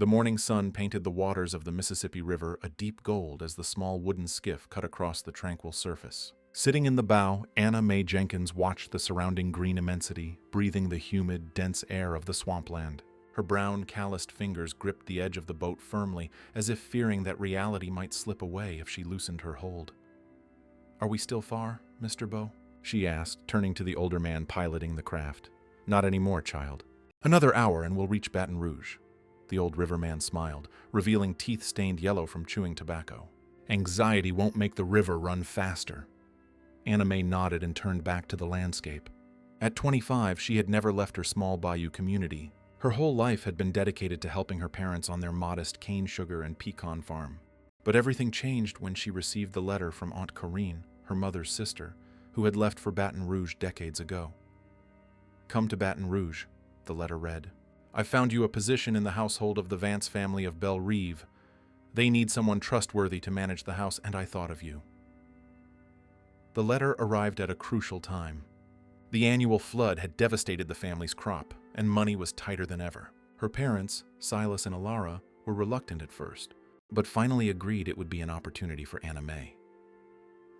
The morning sun painted the waters of the Mississippi River a deep gold as the small wooden skiff cut across the tranquil surface. Sitting in the bow, Anna Mae Jenkins watched the surrounding green immensity, breathing the humid, dense air of the swampland. Her brown, calloused fingers gripped the edge of the boat firmly, as if fearing that reality might slip away if she loosened her hold. "Are we still far, Mr. Bow?" she asked, turning to the older man piloting the craft. "Not anymore, child. Another hour and we'll reach Baton Rouge." The old riverman smiled, revealing teeth stained yellow from chewing tobacco. "Anxiety won't make the river run faster." Anna Mae nodded and turned back to the landscape. At 25, she had never left her small bayou community. Her whole life had been dedicated to helping her parents on their modest cane sugar and pecan farm. But everything changed when she received the letter from Aunt Corinne, her mother's sister, who had left for Baton Rouge decades ago. "Come to Baton Rouge," the letter read. "I found you a position in the household of the Vance family of Belle Reve. They need someone trustworthy to manage the house, and I thought of you." The letter arrived at a crucial time. The annual flood had devastated the family's crop, and money was tighter than ever. Her parents, Silas and Alara, were reluctant at first, but finally agreed it would be an opportunity for Anna Mae.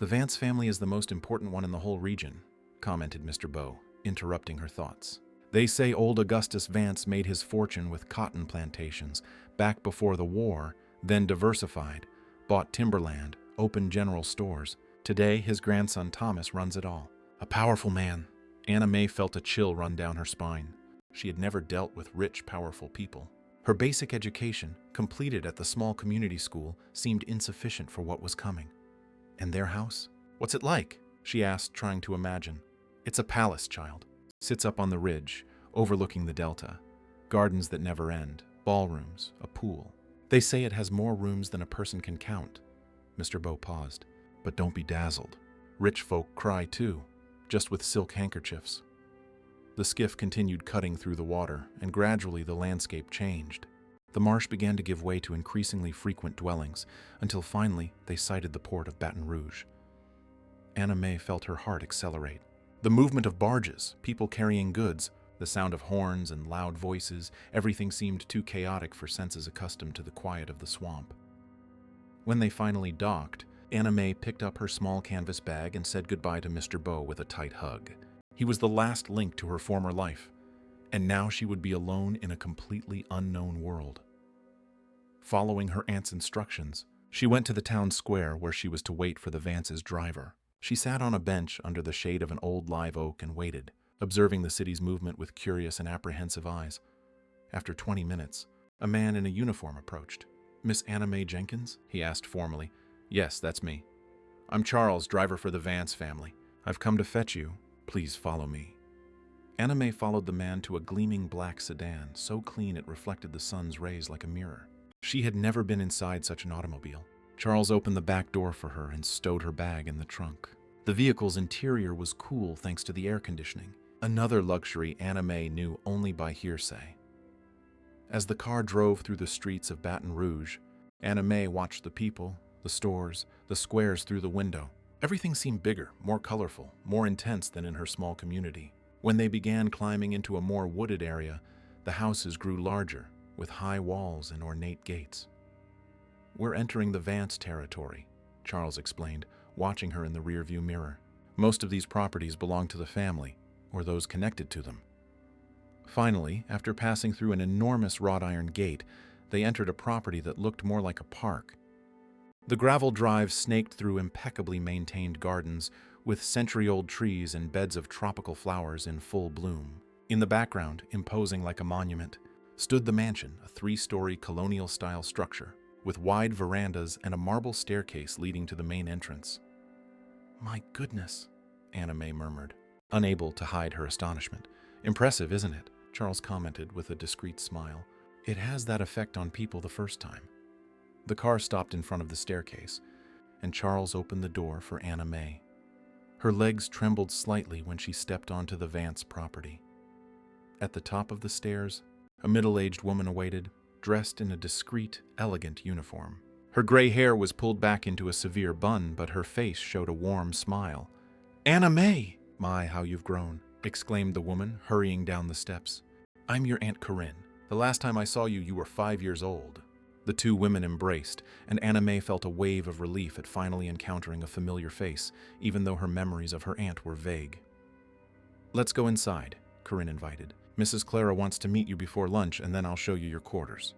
"The Vance family is the most important one in the whole region," commented Mr. Bow, interrupting her thoughts. "They say old Augustus Vance made his fortune with cotton plantations back before the war, then diversified, bought timberland, opened general stores. Today, his grandson Thomas runs it all. A powerful man." Anna Mae felt a chill run down her spine. She had never dealt with rich, powerful people. Her basic education, completed at the small community school, seemed insufficient for what was coming. And their house? "What's it like?" she asked, trying to imagine. "It's a palace, child. Sits up on the ridge, overlooking the delta. Gardens that never end, ballrooms, a pool. They say it has more rooms than a person can count." Mr. Bow paused. "But don't be dazzled. Rich folk cry too, just with silk handkerchiefs." The skiff continued cutting through the water, and gradually the landscape changed. The marsh began to give way to increasingly frequent dwellings, until finally they sighted the port of Baton Rouge. Anna Mae felt her heart accelerate. The movement of barges, people carrying goods, the sound of horns and loud voices, everything seemed too chaotic for senses accustomed to the quiet of the swamp. When they finally docked, Anna Mae picked up her small canvas bag and said goodbye to Mr. Bow with a tight hug. He was the last link to her former life, and now she would be alone in a completely unknown world. Following her aunt's instructions, she went to the town square where she was to wait for the Vance's driver. She sat on a bench under the shade of an old live oak and waited, observing the city's movement with curious and apprehensive eyes. After 20 minutes, a man in a uniform approached. "Miss Anna Mae Jenkins?" he asked formally. "Yes, that's me. I'm Charles, driver for the Vance family. I've come to fetch you. Please follow me." Anna Mae followed the man to a gleaming black sedan, so clean it reflected the sun's rays like a mirror. She had never been inside such an automobile. Charles opened the back door for her and stowed her bag in the trunk. The vehicle's interior was cool thanks to the air conditioning, another luxury Anna Mae knew only by hearsay. As the car drove through the streets of Baton Rouge, Anna Mae watched the people, the stores, the squares through the window. Everything seemed bigger, more colorful, more intense than in her small community. When they began climbing into a more wooded area, the houses grew larger, with high walls and ornate gates. "We're entering the Vance territory," Charles explained, watching her in the rearview mirror. "Most of these properties belong to the family, or those connected to them." Finally, after passing through an enormous wrought iron gate, they entered a property that looked more like a park. The gravel drive snaked through impeccably maintained gardens with century-old trees and beds of tropical flowers in full bloom. In the background, imposing like a monument, stood the mansion, a 3-story colonial-style structure, with wide verandas and a marble staircase leading to the main entrance. "My goodness," Anna Mae murmured, unable to hide her astonishment. "Impressive, isn't it?" Charles commented with a discreet smile. "It has that effect on people the first time." The car stopped in front of the staircase, and Charles opened the door for Anna Mae. Her legs trembled slightly when she stepped onto the Vance property. At the top of the stairs, a middle-aged woman awaited, dressed in a discreet, elegant uniform. Her gray hair was pulled back into a severe bun, but her face showed a warm smile. "Anna Mae! My, how you've grown," exclaimed the woman, hurrying down the steps. "I'm your Aunt Corinne, The last time I saw you, you were 5 years old." The two women embraced, and Anna May felt a wave of relief at finally encountering a familiar face, even though her memories of her aunt were vague. "Let's go inside," Corinne invited. "Mrs. Clara wants to meet you before lunch, and then I'll show you your quarters."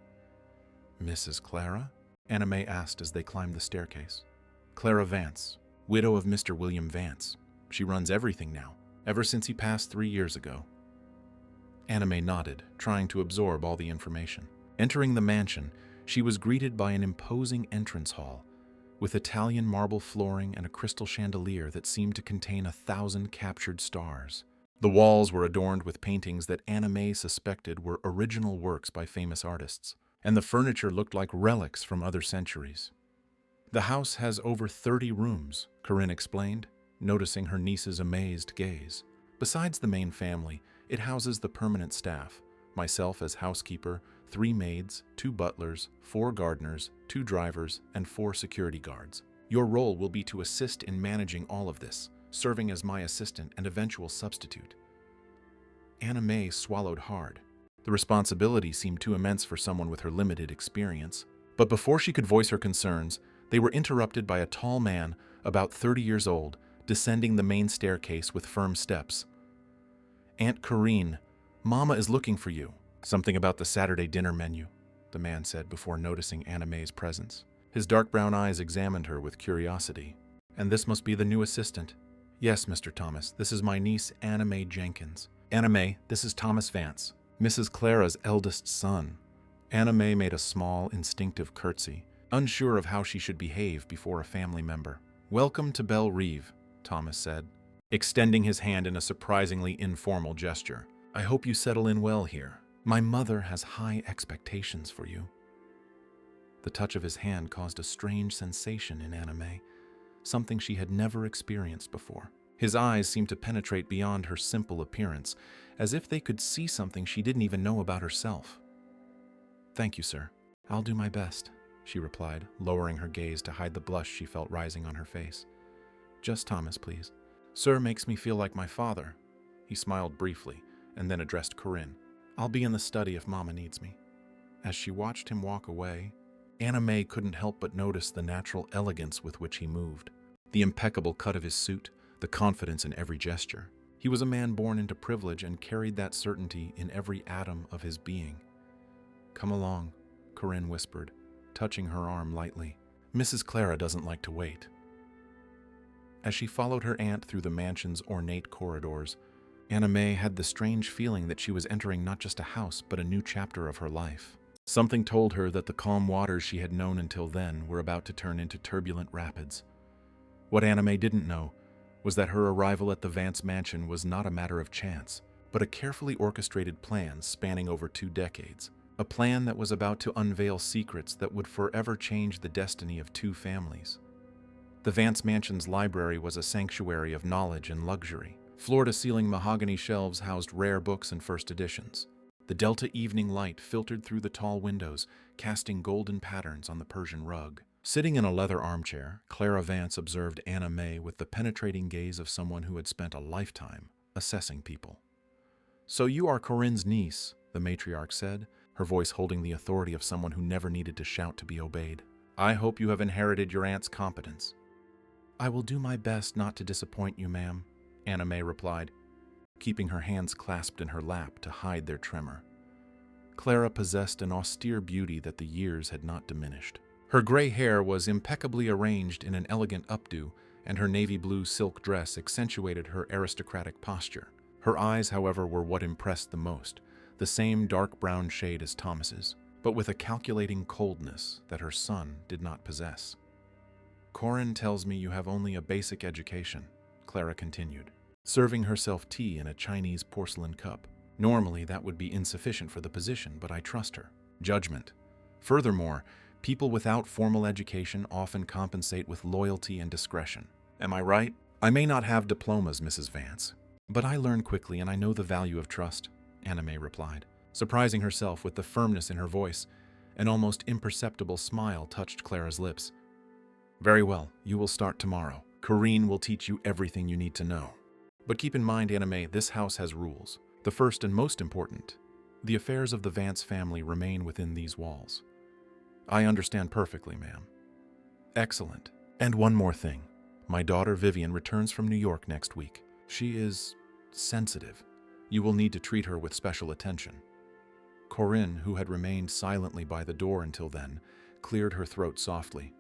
"Mrs. Clara?" Anna May asked as they climbed the staircase. "Clara Vance, widow of Mr. William Vance. She runs everything now, ever since he passed 3 years ago." Anna May nodded, trying to absorb all the information. Entering the mansion, she was greeted by an imposing entrance hall, with Italian marble flooring and a crystal chandelier that seemed to contain 1,000 captured stars. The walls were adorned with paintings that Anna May suspected were original works by famous artists, and the furniture looked like relics from other centuries. "The house has over 30 rooms," Corinne explained, noticing her niece's amazed gaze. "Besides the main family, it houses the permanent staff, myself as housekeeper, 3 maids, 2 butlers, 4 gardeners, 2 drivers, and 4 security guards. Your role will be to assist in managing all of this, serving as my assistant and eventual substitute." Anna May swallowed hard. The responsibility seemed too immense for someone with her limited experience. But before she could voice her concerns, they were interrupted by a tall man, about 30 years old, descending the main staircase with firm steps. "Aunt Corinne, Mama is looking for you." "Something about the Saturday dinner menu," the man said before noticing Anna May's presence. His dark brown eyes examined her with curiosity. "And this must be the new assistant." "Yes, Mr. Thomas, this is my niece, Anna May Jenkins." "Anna May, this is Thomas Vance, Mrs. Clara's eldest son." Anna May made a small, instinctive curtsy, unsure of how she should behave before a family member. "Welcome to Belle Reve," Thomas said, extending his hand in a surprisingly informal gesture. "I hope you settle in well here. My mother has high expectations for you." The touch of his hand caused a strange sensation in Anna May, something she had never experienced before. His eyes seemed to penetrate beyond her simple appearance, as if they could see something she didn't even know about herself. "Thank you, sir. I'll do my best," she replied, lowering her gaze to hide the blush she felt rising on her face. "Just Thomas, please. Sir makes me feel like my father." He smiled briefly, and then addressed Corinne. "I'll be in the study if Mama needs me." As she watched him walk away, Anna May couldn't help but notice the natural elegance with which he moved, the impeccable cut of his suit, the confidence in every gesture. He was a man born into privilege and carried that certainty in every atom of his being. "Come along," Corinne whispered, touching her arm lightly. "Mrs. Clara doesn't like to wait." As she followed her aunt through the mansion's ornate corridors, Anna May had the strange feeling that she was entering not just a house, but a new chapter of her life. Something told her that the calm waters she had known until then were about to turn into turbulent rapids. What Anna May didn't know was that her arrival at the Vance mansion was not a matter of chance, but a carefully orchestrated plan spanning over 2 decades. A plan that was about to unveil secrets that would forever change the destiny of 2 families. The Vance mansion's library was a sanctuary of knowledge and luxury. Floor-to-ceiling mahogany shelves housed rare books and first editions. The Delta evening light filtered through the tall windows, casting golden patterns on the Persian rug. Sitting in a leather armchair, Clara Vance observed Anna May with the penetrating gaze of someone who had spent a lifetime assessing people. "So you are Corinne's niece," the matriarch said, her voice holding the authority of someone who never needed to shout to be obeyed. "I hope you have inherited your aunt's competence." "I will do my best not to disappoint you, ma'am," Anna May replied, keeping her hands clasped in her lap to hide their tremor. Clara possessed an austere beauty that the years had not diminished. Her gray hair was impeccably arranged in an elegant updo, and her navy blue silk dress accentuated her aristocratic posture. Her eyes, however, were what impressed the most, the same dark brown shade as Thomas's, but with a calculating coldness that her son did not possess. "Corinne tells me you have only a basic education," Clara continued, serving herself tea in a Chinese porcelain cup. "Normally, that would be insufficient for the position, but I trust her. Judgment. Furthermore, people without formal education often compensate with loyalty and discretion. Am I right? I may not have diplomas, Mrs. Vance, but I learn quickly and I know the value of trust," Anna May replied, surprising herself with the firmness in her voice. An almost imperceptible smile touched Clara's lips. "Very well, you will start tomorrow. Corinne will teach you everything you need to know. But keep in mind, Anna May, this house has rules. The first and most important The affairs of the Vance family remain within these walls. I understand perfectly, ma'am. Excellent. And one more thing. My daughter Vivian returns from New York next week. She is sensitive. You will need to treat her with special attention. Corinne, who had remained silently by the door until then, cleared her throat softly.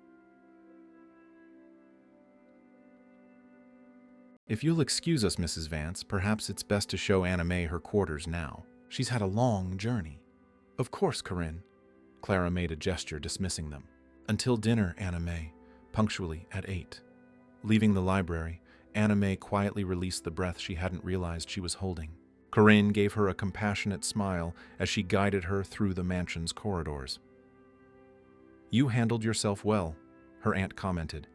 If you'll excuse us, Mrs. Vance, perhaps it's best to show Anna May her quarters now. She's had a long journey. Of course, Corinne. Clara made a gesture dismissing them. Until dinner, Anna May, punctually at 8. Leaving the library, Anna May quietly released the breath she hadn't realized she was holding. Corinne gave her a compassionate smile as she guided her through the mansion's corridors. You handled yourself well, her aunt commented.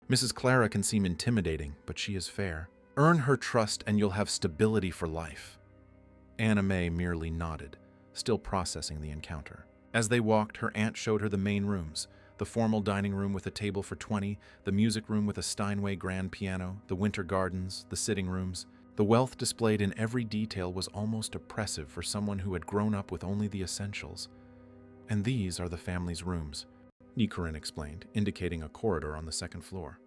Mrs. Clara can seem intimidating, but she is fair. Earn her trust and you'll have stability for life. Anna May merely nodded, still processing the encounter. As they walked, her aunt showed her the main rooms, the formal dining room with a table for 20, the music room with a Steinway grand piano, the winter gardens, the sitting rooms. The wealth displayed in every detail was almost oppressive for someone who had grown up with only the essentials. And these are the family's rooms, Corinne explained, indicating a corridor on the second floor.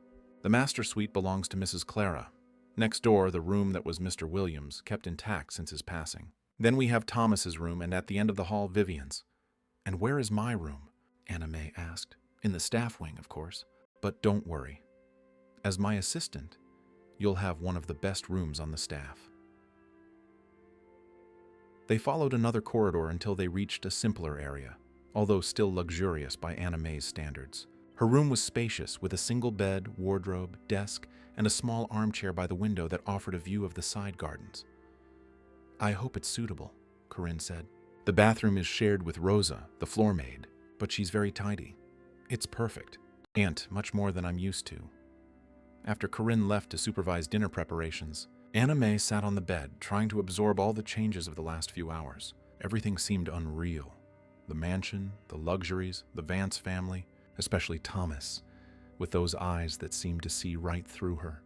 The master suite belongs to Mrs. Clara. Next door, the room that was Mr. Williams, kept intact since his passing. Then we have Thomas's room, and at the end of the hall, Vivian's. And where is my room? Anna May asked. In the staff wing, of course. But don't worry. As my assistant, you'll have one of the best rooms on the staff. They followed another corridor until they reached a simpler area, although still luxurious by Anna May's standards. Her room was spacious, with a single bed, wardrobe, desk, and a small armchair by the window that offered a view of the side gardens. I hope it's suitable, Corinne said. The bathroom is shared with Rosa, the floor maid, but she's very tidy. It's perfect. Aunt, much more than I'm used to. After Corinne left to supervise dinner preparations, Anna May sat on the bed, trying to absorb all the changes of the last few hours. Everything seemed unreal. The mansion, the luxuries, the Vance family, especially Thomas, with those eyes that seemed to see right through her.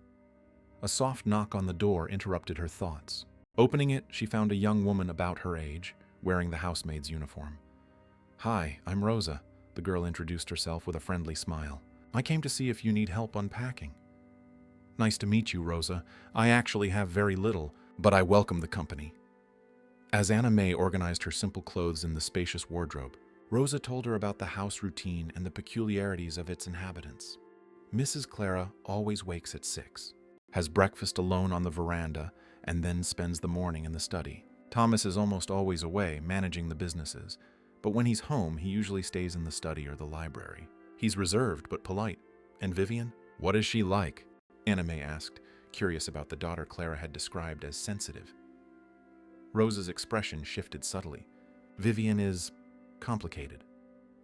A soft knock on the door interrupted her thoughts. Opening it, she found a young woman about her age, wearing the housemaid's uniform. Hi, I'm Rosa, the girl introduced herself with a friendly smile. I came to see if you need help unpacking. Nice to meet you, Rosa. I actually have very little, but I welcome the company. As Anna May organized her simple clothes in the spacious wardrobe, Rosa told her about the house routine and the peculiarities of its inhabitants. Mrs. Clara always wakes at 6, has breakfast alone on the veranda, and then spends the morning in the study. Thomas is almost always away, managing the businesses, but when he's home, he usually stays in the study or the library. He's reserved but polite. And Vivian? What is she like? Anna May asked, curious about the daughter Clara had described as sensitive. Rosa's expression shifted subtly. Vivian is complicated.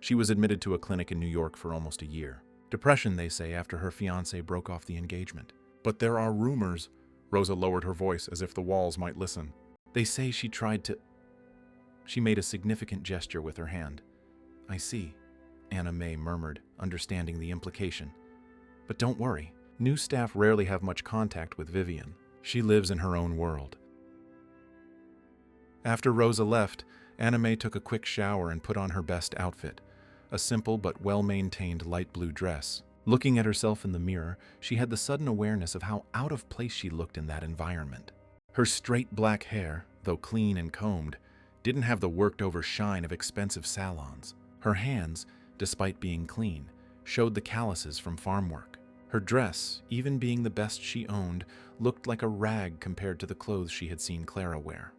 She was admitted to a clinic in New York for almost a year. Depression, they say, after her fiancé broke off the engagement. But there are rumors. Rosa lowered her voice as if the walls might listen. They say she tried to... She made a significant gesture with her hand. I see, Anna May murmured, understanding the implication. But don't worry. New staff rarely have much contact with Vivian. She lives in her own world. After Rosa left, Anna May took a quick shower and put on her best outfit, a simple but well-maintained light blue dress. Looking at herself in the mirror, she had the sudden awareness of how out of place she looked in that environment. Her straight black hair, though clean and combed, didn't have the worked-over shine of expensive salons. Her hands, despite being clean, showed the calluses from farm work. Her dress, even being the best she owned, looked like a rag compared to the clothes she had seen Clara wear.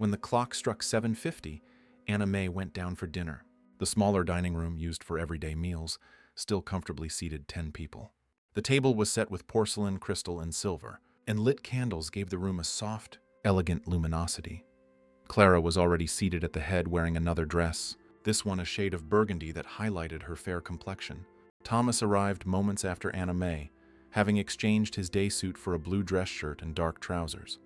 When the clock struck 7:50, Anna May went down for dinner. The smaller dining room, used for everyday meals, still comfortably seated 10 people. The table was set with porcelain, crystal, and silver, and lit candles gave the room a soft, elegant luminosity. Clara was already seated at the head wearing another dress, this one a shade of burgundy that highlighted her fair complexion. Thomas arrived moments after Anna May, having exchanged his day suit for a blue dress shirt and dark trousers.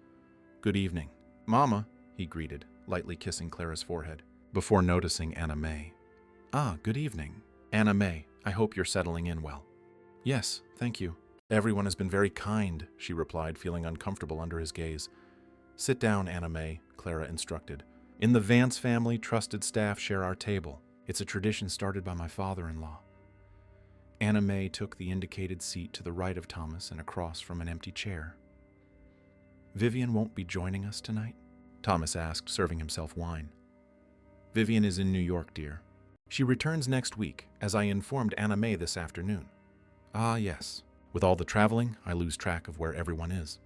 Good evening. Mama, he greeted, lightly kissing Clara's forehead, before noticing Anna May. Ah, good evening. Anna May, I hope you're settling in well. Yes, thank you. Everyone has been very kind, she replied, feeling uncomfortable under his gaze. Sit down, Anna May, Clara instructed. In the Vance family, trusted staff share our table. It's a tradition started by my father-in-law. Anna May took the indicated seat to the right of Thomas and across from an empty chair. Vivian won't be joining us tonight? Thomas asked, serving himself wine. Vivian is in New York, dear. She returns next week, as I informed Anna May this afternoon. Ah, yes. With all the traveling, I lose track of where everyone is.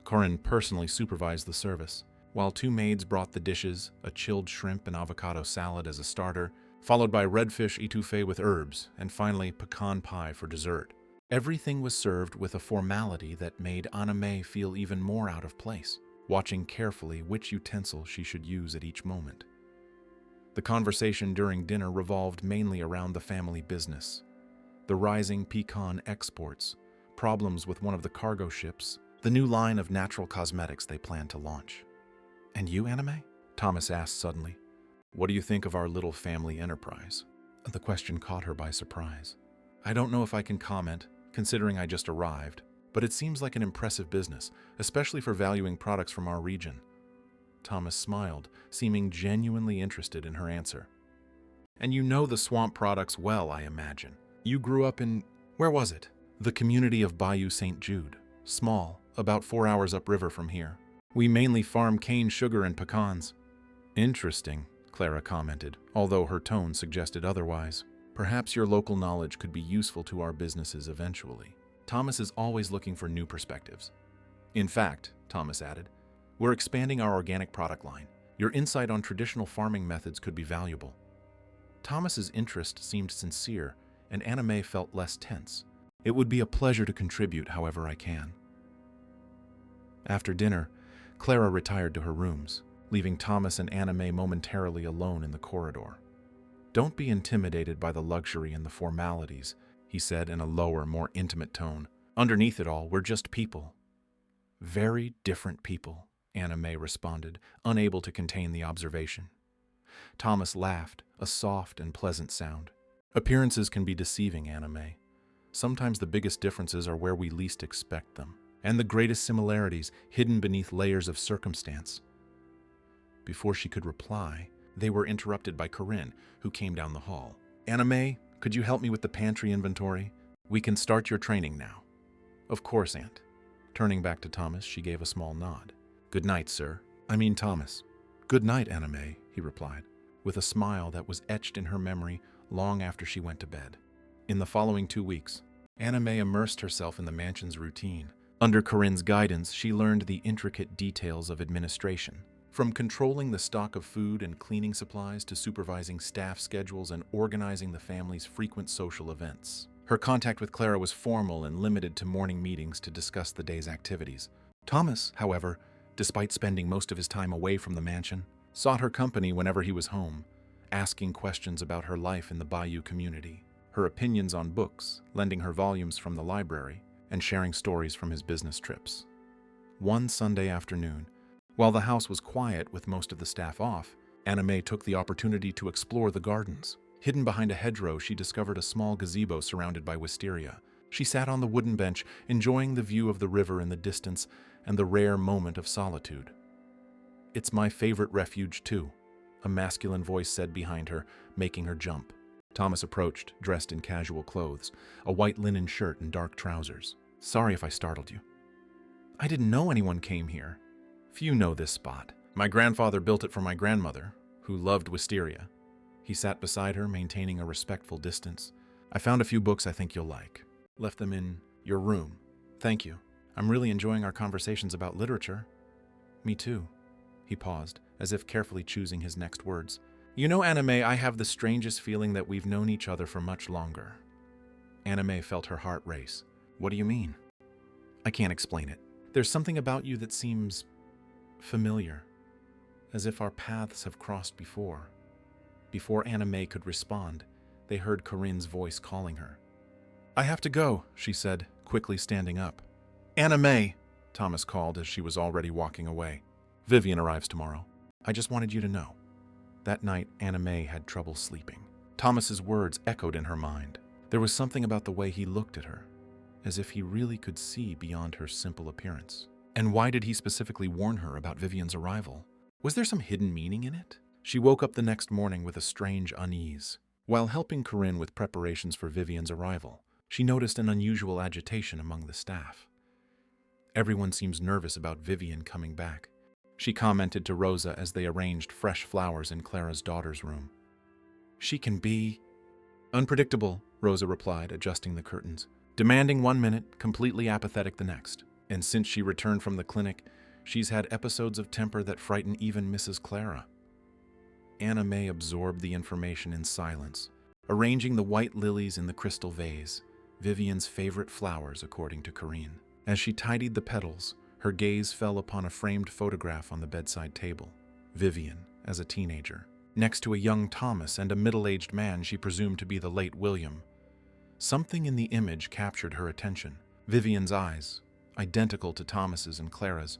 Corinne personally supervised the service, while two maids brought the dishes, a chilled shrimp and avocado salad as a starter, followed by redfish etouffee with herbs, and finally pecan pie for dessert. Everything was served with a formality that made Anna May feel even more out of place, watching carefully which utensil she should use at each moment. The conversation during dinner revolved mainly around the family business, the rising pecan exports, problems with one of the cargo ships, the new line of natural cosmetics they plan to launch. And you, Anna May? Thomas asked suddenly. What do you think of our little family enterprise? The question caught her by surprise. I don't know if I can comment, considering I just arrived, but it seems like an impressive business, especially for valuing products from our region. Thomas smiled, seeming genuinely interested in her answer. And you know the swamp products well, I imagine. You grew up in, where was it? The community of Bayou St. Jude. Small, about 4 hours upriver from here. We mainly farm cane sugar and pecans. Interesting, Clara commented, although her tone suggested otherwise. Perhaps your local knowledge could be useful to our businesses eventually. Thomas is always looking for new perspectives. In fact, Thomas added, we're expanding our organic product line. Your insight on traditional farming methods could be valuable. Thomas's interest seemed sincere, and Anna May felt less tense. It would be a pleasure to contribute however I can. After dinner, Clara retired to her rooms, leaving Thomas and Anna May momentarily alone in the corridor. Don't be intimidated by the luxury and the formalities, he said in a lower, more intimate tone. Underneath it all, we're just people. Very different people, Anna May responded, unable to contain the observation. Thomas laughed, a soft and pleasant sound. Appearances can be deceiving, Anna May. Sometimes the biggest differences are where we least expect them, and the greatest similarities hidden beneath layers of circumstance. Before she could reply, they were interrupted by Corinne, who came down the hall. Anna May, could you help me with the pantry inventory? We can start your training now. Of course, Aunt. Turning back to Thomas, she gave a small nod. Good night, sir. I mean Thomas. Good night, Anna May, he replied, with a smile that was etched in her memory long after she went to bed. In the following 2 weeks, Anna May immersed herself in the mansion's routine. Under Corinne's guidance, she learned the intricate details of administration, from controlling the stock of food and cleaning supplies to supervising staff schedules and organizing the family's frequent social events. Her contact with Clara was formal and limited to morning meetings to discuss the day's activities. Thomas, however, despite spending most of his time away from the mansion, sought her company whenever he was home, asking questions about her life in the Bayou community, her opinions on books, lending her volumes from the library, and sharing stories from his business trips. One Sunday afternoon, while the house was quiet with most of the staff off, Anna May took the opportunity to explore the gardens. Hidden behind a hedgerow, she discovered a small gazebo surrounded by wisteria. She sat on the wooden bench, enjoying the view of the river in the distance and the rare moment of solitude. It's my favorite refuge, too, a masculine voice said behind her, making her jump. Thomas approached, dressed in casual clothes, a white linen shirt and dark trousers. Sorry if I startled you. I didn't know anyone came here. Few know this spot. My grandfather built it for my grandmother, who loved wisteria. He sat beside her, maintaining a respectful distance. I found a few books I think you'll like. Left them in your room. Thank you. I'm really enjoying our conversations about literature. Me too. He paused, as if carefully choosing his next words. You know, Anna May, I have the strangest feeling that we've known each other for much longer. Anna May felt her heart race. What do you mean? I can't explain it. There's something about you that seems familiar, as if our paths have crossed before. Before Anna May could respond, they heard Corinne's voice calling her. I have to go, she said, quickly standing up. Anna May, Thomas called as she was already walking away. Vivian arrives tomorrow. I just wanted you to know. That night, Anna May had trouble sleeping. Thomas's words echoed in her mind. There was something about the way he looked at her, as if he really could see beyond her simple appearance. And why did he specifically warn her about Vivian's arrival? Was there some hidden meaning in it? She woke up the next morning with a strange unease. While helping Corinne with preparations for Vivian's arrival, she noticed an unusual agitation among the staff. Everyone seems nervous about Vivian coming back, she commented to Rosa as they arranged fresh flowers in Clara's daughter's room. She can be unpredictable, Rosa replied, adjusting the curtains. Demanding 1 minute, completely apathetic the next. And since she returned from the clinic, she's had episodes of temper that frighten even Mrs. Clara. Anna May absorbed the information in silence, arranging the white lilies in the crystal vase, Vivian's favorite flowers according to Corinne. As she tidied the petals, her gaze fell upon a framed photograph on the bedside table. Vivian, as a teenager, next to a young Thomas and a middle-aged man she presumed to be the late William. Something in the image captured her attention. Vivian's eyes, identical to Thomas's and Clara's,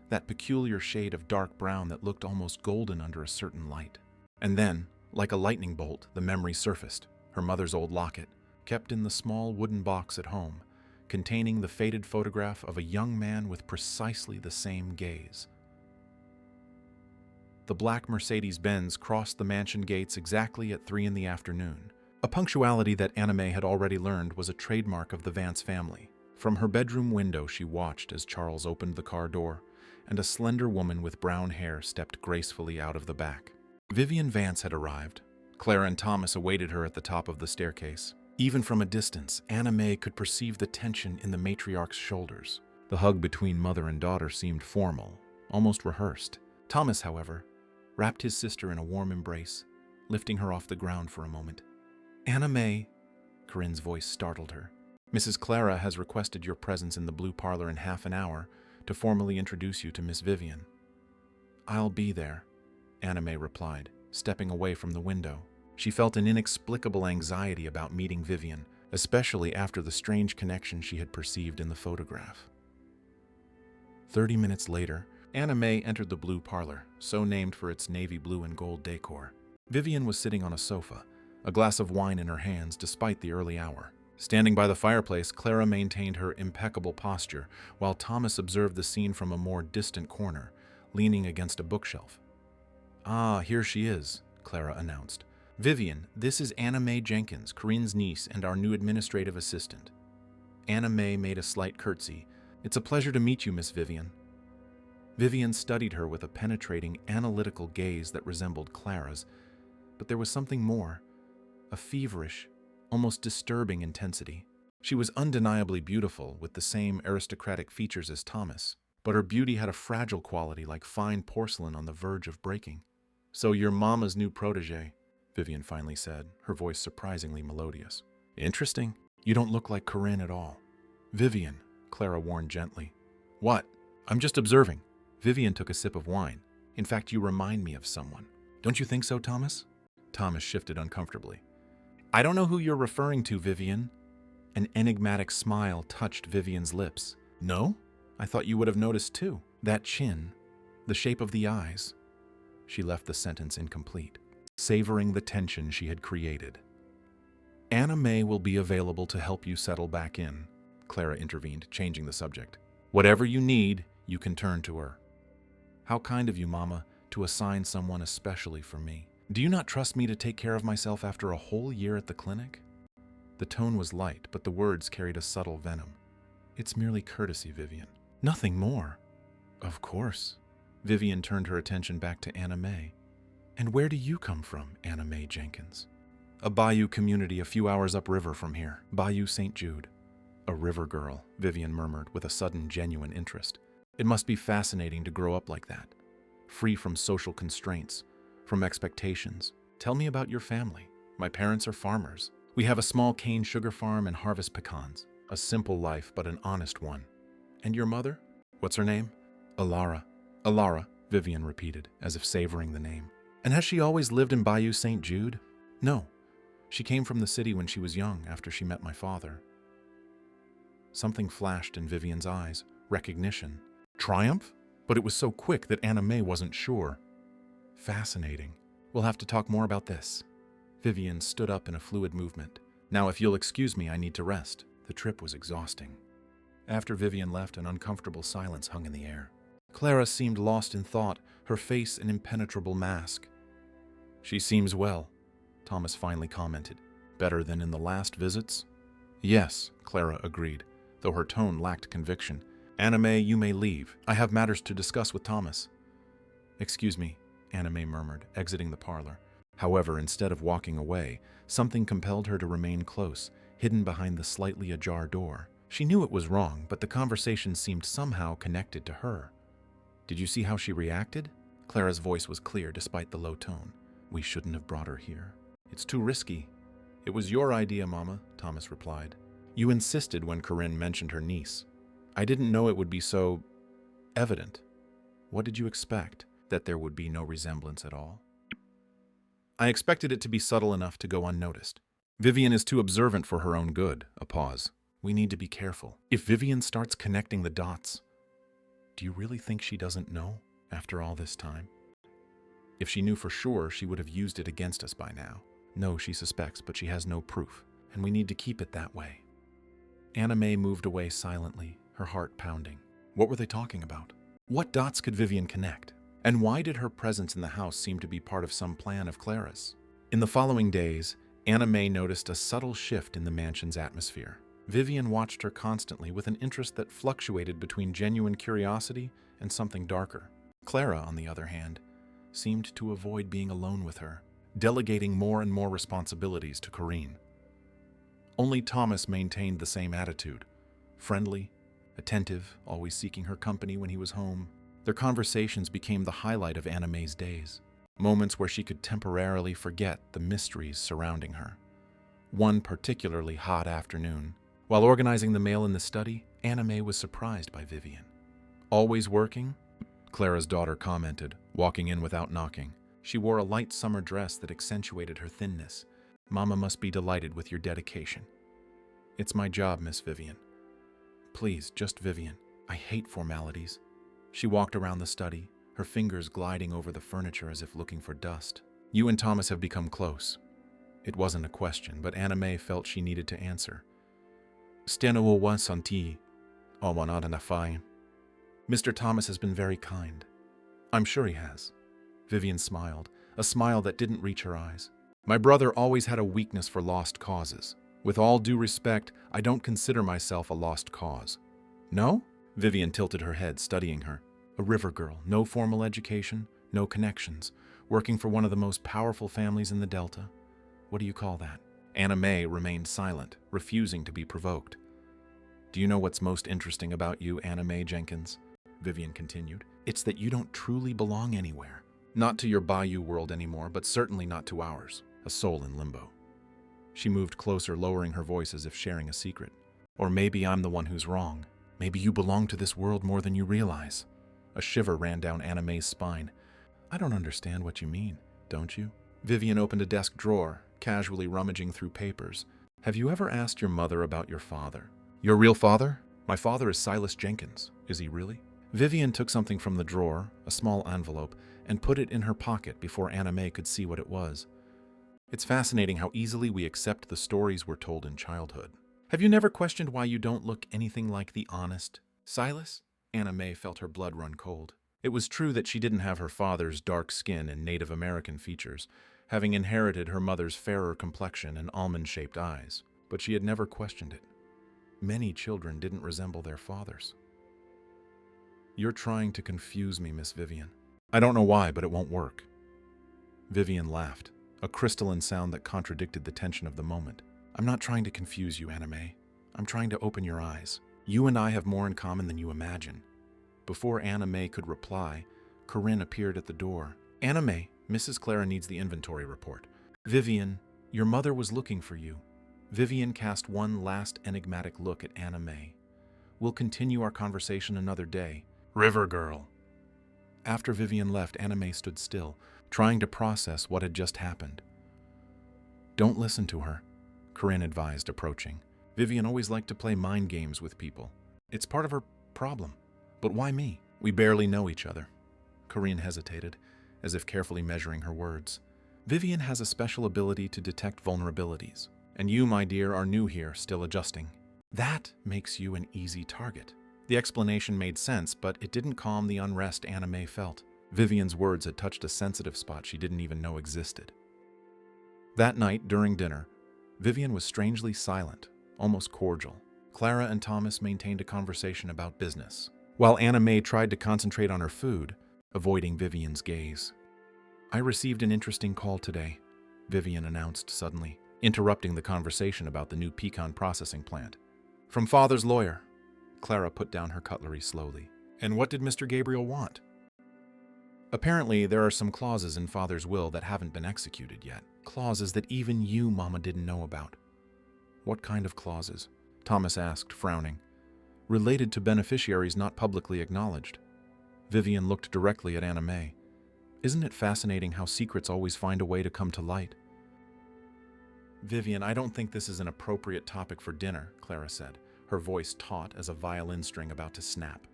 that peculiar shade of dark brown that looked almost golden under a certain light. And then, like a lightning bolt, the memory surfaced, her mother's old locket, kept in the small wooden box at home, containing the faded photograph of a young man with precisely the same gaze. The black Mercedes-Benz crossed the mansion gates exactly at 3 p.m, a punctuality that Anna May had already learned was a trademark of the Vance family. From her bedroom window, she watched as Charles opened the car door, and a slender woman with brown hair stepped gracefully out of the back. Vivian Vance had arrived. Clara and Thomas awaited her at the top of the staircase. Even from a distance, Anna May could perceive the tension in the matriarch's shoulders. The hug between mother and daughter seemed formal, almost rehearsed. Thomas, however, wrapped his sister in a warm embrace, lifting her off the ground for a moment. "Anna May," Corinne's voice startled her. "Mrs. Clara has requested your presence in the blue parlor in half an hour to formally introduce you to Miss Vivian." "I'll be there," Anna May replied, stepping away from the window. She felt an inexplicable anxiety about meeting Vivian, especially after the strange connection she had perceived in the photograph. 30 minutes later, Anna May entered the blue parlor, so named for its navy blue and gold decor. Vivian was sitting on a sofa, a glass of wine in her hands despite the early hour. Standing by the fireplace, Clara maintained her impeccable posture, while Thomas observed the scene from a more distant corner, leaning against a bookshelf. "Ah, here she is," Clara announced. "Vivian, this is Anna May Jenkins, Corinne's niece and our new administrative assistant." Anna May made a slight curtsy. "It's a pleasure to meet you, Miss Vivian." Vivian studied her with a penetrating, analytical gaze that resembled Clara's, but there was something more, a feverish, almost disturbing intensity. She was undeniably beautiful, with the same aristocratic features as Thomas, but her beauty had a fragile quality like fine porcelain on the verge of breaking. "So you're Mama's new protege," Vivian finally said, her voice surprisingly melodious. "Interesting. You don't look like Corinne at all." "Vivian," Clara warned gently. "What? I'm just observing." Vivian took a sip of wine. "In fact, you remind me of someone. Don't you think so, Thomas?" Thomas shifted uncomfortably. "I don't know who you're referring to, Vivian." An enigmatic smile touched Vivian's lips. "No? I thought you would have noticed too. That chin, the shape of the eyes." She left the sentence incomplete, savoring the tension she had created. "Anna May will be available to help you settle back in," Clara intervened, changing the subject. "Whatever you need, you can turn to her." "How kind of you, Mama, to assign someone especially for me. Do you not trust me to take care of myself after a whole year at the clinic?" The tone was light, but the words carried a subtle venom. "It's merely courtesy, Vivian. Nothing more." "Of course." Vivian turned her attention back to Anna May. "And where do you come from, Anna May Jenkins?" "A bayou community a few hours upriver from here, Bayou St. Jude." "A river girl," Vivian murmured with a sudden genuine interest. "It must be fascinating to grow up like that, free from social constraints, from expectations. Tell me about your family." "My parents are farmers. We have a small cane sugar farm and harvest pecans. A simple life, but an honest one." "And your mother? What's her name?" "Alara." "Alara," Vivian repeated, as if savoring the name. "And has she always lived in Bayou St. Jude?" "No. She came from the city when she was young, after she met my father." Something flashed in Vivian's eyes. Recognition. Triumph? But it was so quick that Anna May wasn't sure. "Fascinating. We'll have to talk more about this." Vivian stood up in a fluid movement. "Now, if you'll excuse me, I need to rest." The trip was exhausting. After Vivian left, an uncomfortable silence hung in the air. Clara seemed lost in thought, her face an impenetrable mask. "She seems well," Thomas finally commented. "Better than in the last visits?" "Yes," Clara agreed, though her tone lacked conviction. "Anna May, you may leave. I have matters to discuss with Thomas." "Excuse me," Anna May murmured, exiting the parlor. However, instead of walking away, something compelled her to remain close, hidden behind the slightly ajar door. She knew it was wrong, but the conversation seemed somehow connected to her. "Did you see how she reacted?" Clara's voice was clear despite the low tone. "We shouldn't have brought her here. It's too risky." "It was your idea, Mama," Thomas replied. "You insisted when Corinne mentioned her niece. I didn't know it would be so evident. What did you expect? That there would be no resemblance at all?" "I expected it to be subtle enough to go unnoticed. Vivian is too observant for her own good." A pause. "We need to be careful. If Vivian starts connecting the dots..." "Do you really think she doesn't know, after all this time?" "If she knew for sure, she would have used it against us by now. No, she suspects, but she has no proof, and we need to keep it that way." Anna May moved away silently, her heart pounding. What were they talking about? What dots could Vivian connect? And why did her presence in the house seem to be part of some plan of Clara's? In the following days, Anna May noticed a subtle shift in the mansion's atmosphere. Vivian watched her constantly with an interest that fluctuated between genuine curiosity and something darker. Clara, on the other hand, seemed to avoid being alone with her, delegating more and more responsibilities to Corinne. Only Thomas maintained the same attitude, friendly, attentive, always seeking her company when he was home. Their conversations became the highlight of Anna May's days, moments where she could temporarily forget the mysteries surrounding her. One particularly hot afternoon, while organizing the mail in the study, Anna May was surprised by Vivian. "Always working?" Clara's daughter commented, walking in without knocking. She wore a light summer dress that accentuated her thinness. "Mama must be delighted with your dedication." "It's my job, Miss Vivian." "Please, just Vivian. I hate formalities." She walked around the study, her fingers gliding over the furniture as if looking for dust. "You and Thomas have become close." It wasn't a question, but Anna May felt she needed to answer. "Steno wa santi, owanada na fai." "Mr. Thomas has been very kind." "I'm sure he has." Vivian smiled, a smile that didn't reach her eyes. "My brother always had a weakness for lost causes. With all due respect, I don't consider myself a lost cause." "No?" Vivian tilted her head, studying her. "A river girl, no formal education, no connections, working for one of the most powerful families in the Delta. What do you call that?" Anna May remained silent, refusing to be provoked. "Do you know what's most interesting about you, Anna May Jenkins?" Vivian continued. "It's that you don't truly belong anywhere. Not to your Bayou world anymore, but certainly not to ours. A soul in limbo." She moved closer, lowering her voice as if sharing a secret. "Or maybe I'm the one who's wrong. Maybe you belong to this world more than you realize." A shiver ran down Anna May's spine. "I don't understand what you mean, don't you?" Vivian opened a desk drawer, casually rummaging through papers. "Have you ever asked your mother about your father?" "Your real father?" "My father is Silas Jenkins." "Is he really?" Vivian took something from the drawer, a small envelope, and put it in her pocket before Anna May could see what it was. "It's fascinating how easily we accept the stories we're told in childhood. Have you never questioned why you don't look anything like the honest Silas?" Anna May felt her blood run cold. It was true that she didn't have her father's dark skin and Native American features, having inherited her mother's fairer complexion and almond-shaped eyes, but she had never questioned it. Many children didn't resemble their fathers. "You're trying to confuse me, Miss Vivian." "I don't know why, but it won't work." Vivian laughed, a crystalline sound that contradicted the tension of the moment. "I'm not trying to confuse you, Anna May. I'm trying to open your eyes. You and I have more in common than you imagine." Before Anna May could reply, Corinne appeared at the door. "Anna May, Mrs. Clara needs the inventory report." "Vivian, your mother was looking for you." Vivian cast one last enigmatic look at Anna May. "We'll continue our conversation another day." "River girl." After Vivian left, Anna May stood still, trying to process what had just happened. "Don't listen to her," Corinne advised, approaching. "Vivian always liked to play mind games with people. It's part of her problem. But why me? We barely know each other." Corinne hesitated, as if carefully measuring her words. "Vivian has a special ability to detect vulnerabilities. And you, my dear, are new here, still adjusting. That makes you an easy target." The explanation made sense, but it didn't calm the unrest Anna May felt. Vivian's words had touched a sensitive spot she didn't even know existed. That night, during dinner, Vivian was strangely silent, almost cordial. Clara and Thomas maintained a conversation about business, while Anna May tried to concentrate on her food, avoiding Vivian's gaze. "I received an interesting call today," Vivian announced suddenly, interrupting the conversation about the new pecan processing plant. "From Father's lawyer." Clara put down her cutlery slowly. "And what did Mr. Gabriel want?" "Apparently, there are some clauses in Father's will that haven't been executed yet. Clauses that even you, Mama, didn't know about." "What kind of clauses?" Thomas asked, frowning. "Related to beneficiaries not publicly acknowledged." Vivian looked directly at Anna May. "Isn't it fascinating how secrets always find a way to come to light?" "Vivian, I don't think this is an appropriate topic for dinner," Clara said, her voice taut as a violin string about to snap.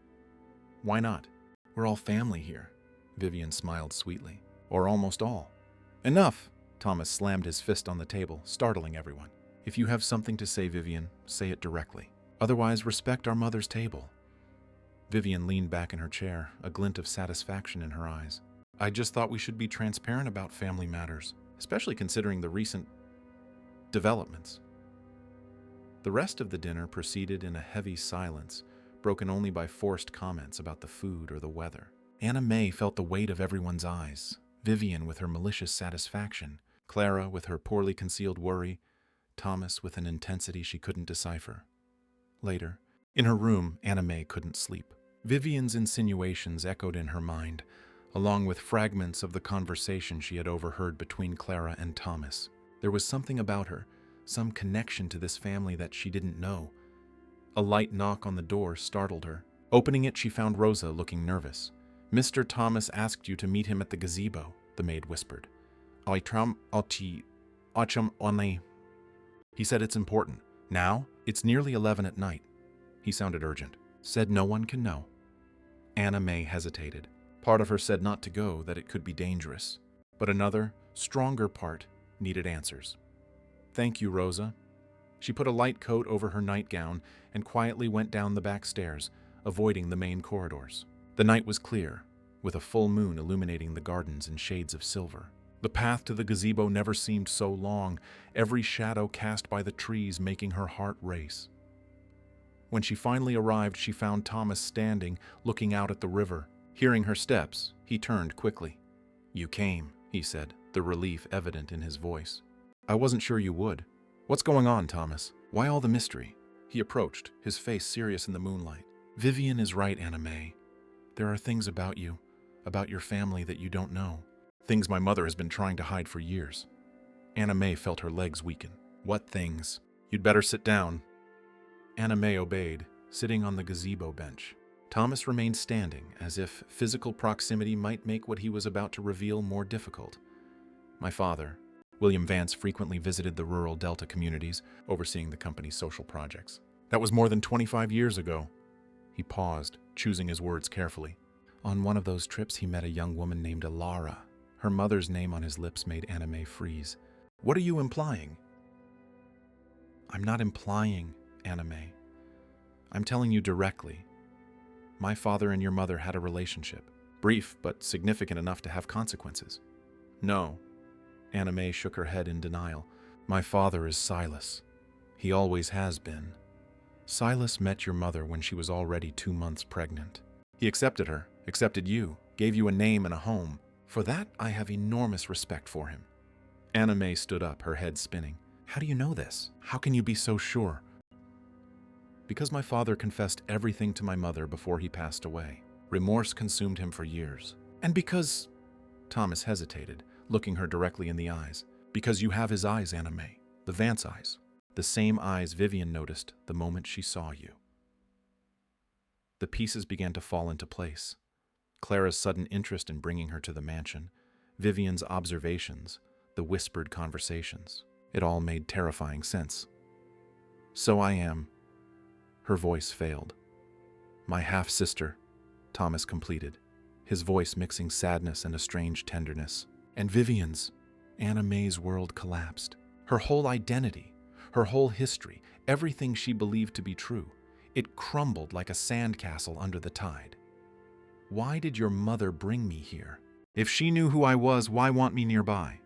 "Why not? We're all family here." Vivian smiled sweetly. "Or almost all." "Enough!" Thomas slammed his fist on the table, startling everyone. "If you have something to say, Vivian, say it directly. Otherwise, respect our mother's table." Vivian leaned back in her chair, a glint of satisfaction in her eyes. "I just thought we should be transparent about family matters, especially considering the recent developments." The rest of the dinner proceeded in a heavy silence, broken only by forced comments about the food or the weather. Anna May felt the weight of everyone's eyes, Vivian with her malicious satisfaction, Clara with her poorly concealed worry, Thomas with an intensity she couldn't decipher. Later, in her room, Anna May couldn't sleep. Vivian's insinuations echoed in her mind, along with fragments of the conversation she had overheard between Clara and Thomas. There was something about her, some connection to this family that she didn't know. A light knock on the door startled her. Opening it, she found Rosa looking nervous. "Mr. Thomas asked you to meet him at the gazebo," the maid whispered. "He said it's important. Now? It's nearly 11 at night." He sounded urgent. "Said no one can know." Anna May hesitated. Part of her said not to go, that it could be dangerous. But another, stronger part needed answers. "Thank you, Rosa." She put a light coat over her nightgown and quietly went down the back stairs, avoiding the main corridors. The night was clear, with a full moon illuminating the gardens in shades of silver. The path to the gazebo never seemed so long, every shadow cast by the trees making her heart race. When she finally arrived, she found Thomas standing, looking out at the river. Hearing her steps, he turned quickly. "You came," he said, the relief evident in his voice. "I wasn't sure you would. What's going on, Thomas? Why all the mystery?" He approached, his face serious in the moonlight. "Vivian is right, Anna May. There are things about you, about your family that you don't know. Things my mother has been trying to hide for years." Anna May felt her legs weaken. "What things?" "You'd better sit down." Anna May obeyed, sitting on the gazebo bench. Thomas remained standing, as if physical proximity might make what he was about to reveal more difficult. "My father, William Vance, frequently visited the rural Delta communities, overseeing the company's social projects. That was more than 25 years ago." He paused, choosing his words carefully. "On one of those trips, he met a young woman named Alara." Her mother's name on his lips made Anna May freeze. "What are you implying?" "I'm not implying, Anna May. I'm telling you directly. My father and your mother had a relationship, brief but significant enough to have consequences." "No." Anna May shook her head in denial. "My father is Silas. He always has been. Silas met your mother when she was already 2 months pregnant. He accepted her, accepted you, gave you a name and a home. For that, I have enormous respect for him." Anna May stood up, her head spinning. "How do you know this? How can you be so sure?" "Because my father confessed everything to my mother before he passed away. Remorse consumed him for years. And because—" Thomas hesitated, looking her directly in the eyes. "Because you have his eyes, Anna May. The Vance eyes. The same eyes Vivian noticed the moment she saw you." The pieces began to fall into place. Clara's sudden interest in bringing her to the mansion, Vivian's observations, the whispered conversations. It all made terrifying sense. "So I am." Her voice failed. "My half-sister," Thomas completed, his voice mixing sadness and a strange tenderness. "And Vivian's." Anna May's world collapsed. Her whole identity, her whole history, everything she believed to be true. It crumbled like a sandcastle under the tide. Why did your mother bring me here? If she knew who I was, why want me nearby?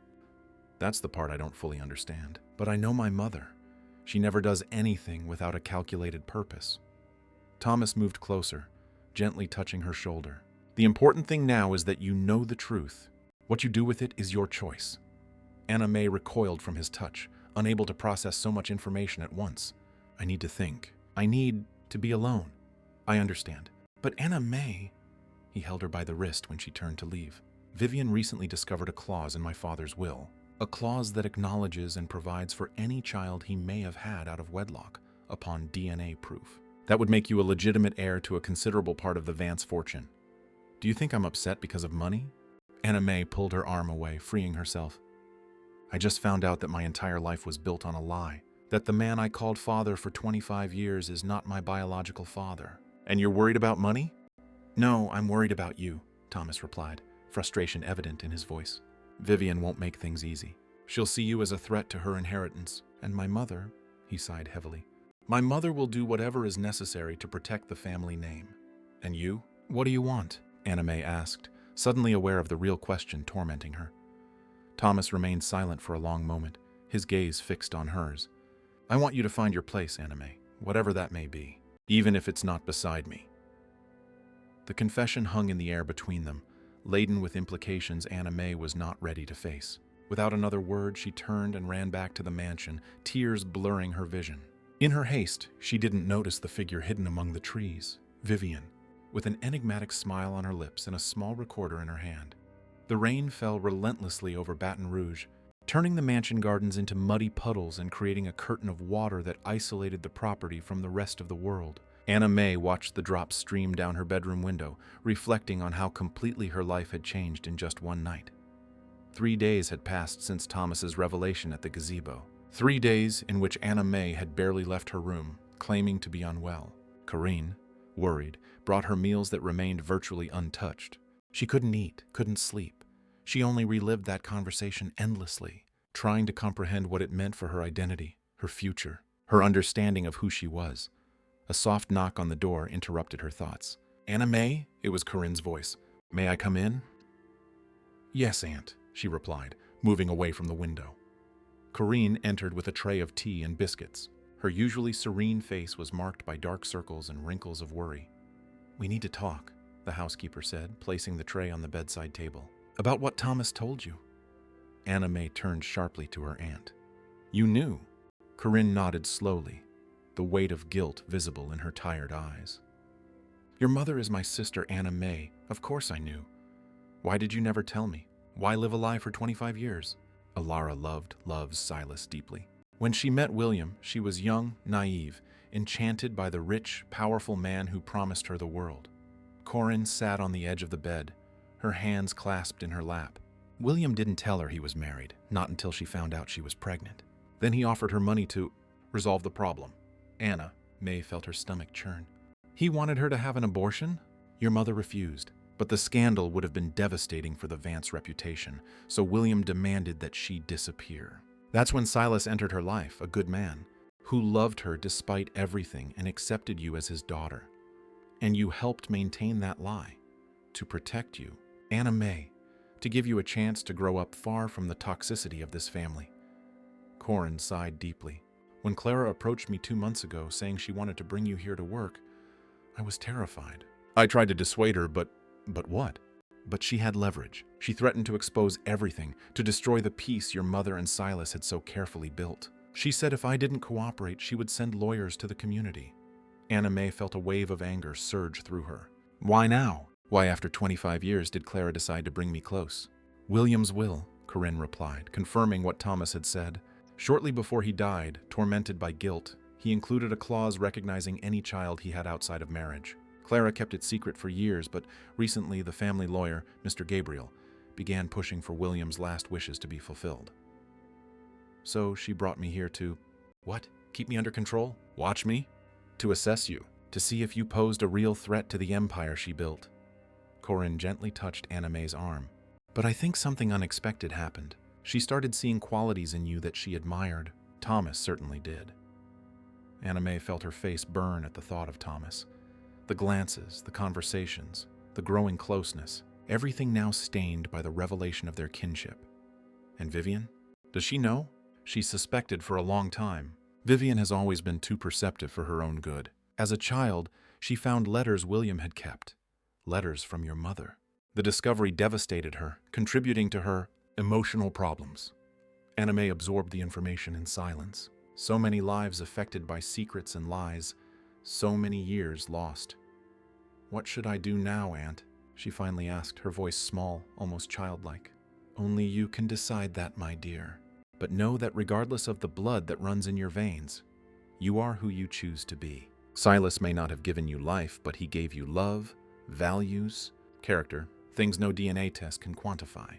That's the part I don't fully understand. But I know my mother. She never does anything without a calculated purpose. Thomas moved closer, gently touching her shoulder. The important thing now is that you know the truth. What you do with it is your choice. Anna May recoiled from his touch, unable to process so much information at once. I need to think. I need to be alone. I understand. But Anna May... He held her by the wrist when she turned to leave. Vivian recently discovered a clause in my father's will. A clause that acknowledges and provides for any child he may have had out of wedlock upon DNA proof. That would make you a legitimate heir to a considerable part of the Vance fortune. Do you think I'm upset because of money? Anna May pulled her arm away, freeing herself. I just found out that my entire life was built on a lie. That the man I called father for 25 years is not my biological father. And you're worried about money? No, I'm worried about you, Thomas replied, frustration evident in his voice. Vivian won't make things easy. She'll see you as a threat to her inheritance. And my mother, he sighed heavily. My mother will do whatever is necessary to protect the family name. And you? What do you want? Anna May asked, suddenly aware of the real question tormenting her. Thomas remained silent for a long moment, his gaze fixed on hers. I want you to find your place, Anna May, whatever that may be, even if it's not beside me. The confession hung in the air between them, laden with implications Anna May was not ready to face. Without another word, she turned and ran back to the mansion, tears blurring her vision. In her haste, she didn't notice the figure hidden among the trees, Vivian, with an enigmatic smile on her lips and a small recorder in her hand. The rain fell relentlessly over Baton Rouge, turning the mansion gardens into muddy puddles and creating a curtain of water that isolated the property from the rest of the world. Anna May watched the drops stream down her bedroom window, reflecting on how completely her life had changed in just one night. 3 days had passed since Thomas's revelation at the gazebo. 3 days in which Anna May had barely left her room, claiming to be unwell. Corinne, worried, brought her meals that remained virtually untouched. She couldn't eat, couldn't sleep. She only relived that conversation endlessly, trying to comprehend what it meant for her identity, her future, her understanding of who she was. A soft knock on the door interrupted her thoughts. Anna May? It was Corinne's voice. May I come in? Yes, Aunt, she replied, moving away from the window. Corinne entered with a tray of tea and biscuits. Her usually serene face was marked by dark circles and wrinkles of worry. We need to talk, the housekeeper said, placing the tray on the bedside table. About what Thomas told you. Anna May turned sharply to her aunt. You knew? Corinne nodded slowly, the weight of guilt visible in her tired eyes. Your mother is my sister Anna May. Of course I knew. Why did you never tell me? Why live a lie for 25 years? Alara loves Silas deeply. When she met William, she was young, naive, enchanted by the rich, powerful man who promised her the world. Corinne sat on the edge of the bed, her hands clasped in her lap. William didn't tell her he was married, not until she found out she was pregnant. Then he offered her money to resolve the problem. Anna May felt her stomach churn. He wanted her to have an abortion? Your mother refused. But the scandal would have been devastating for the Vance reputation, so William demanded that she disappear. That's when Silas entered her life, a good man, who loved her despite everything and accepted you as his daughter. And you helped maintain that lie, to protect you, Anna May, to give you a chance to grow up far from the toxicity of this family. Corinne sighed deeply. When Clara approached me 2 months ago saying she wanted to bring you here to work, I was terrified. I tried to dissuade her, but what? But she had leverage. She threatened to expose everything, to destroy the peace your mother and Silas had so carefully built. She said if I didn't cooperate, she would send lawyers to the community. Anna May felt a wave of anger surge through her. Why now? Why after 25 years did Clara decide to bring me close? William's will, Corinne replied, confirming what Thomas had said. Shortly before he died, tormented by guilt, he included a clause recognizing any child he had outside of marriage. Clara kept it secret for years, but recently the family lawyer, Mr. Gabriel, began pushing for William's last wishes to be fulfilled. So she brought me here to... What? Keep me under control? Watch me? To assess you, to see if you posed a real threat to the empire she built. Corinne gently touched Anna May's arm. But I think something unexpected happened. She started seeing qualities in you that she admired. Thomas certainly did. Anna May felt her face burn at the thought of Thomas. The glances, the conversations, the growing closeness, everything now stained by the revelation of their kinship. And Vivian? Does she know? She suspected for a long time. Vivian has always been too perceptive for her own good. As a child, she found letters William had kept. Letters from your mother. The discovery devastated her, contributing to her emotional problems. Anna May absorbed the information in silence. So many lives affected by secrets and lies. So many years lost. "What should I do now, Aunt?" she finally asked, her voice small, almost childlike. "Only you can decide that, my dear. But know that regardless of the blood that runs in your veins, you are who you choose to be. Silas may not have given you life, but he gave you love, values, character, things no DNA test can quantify."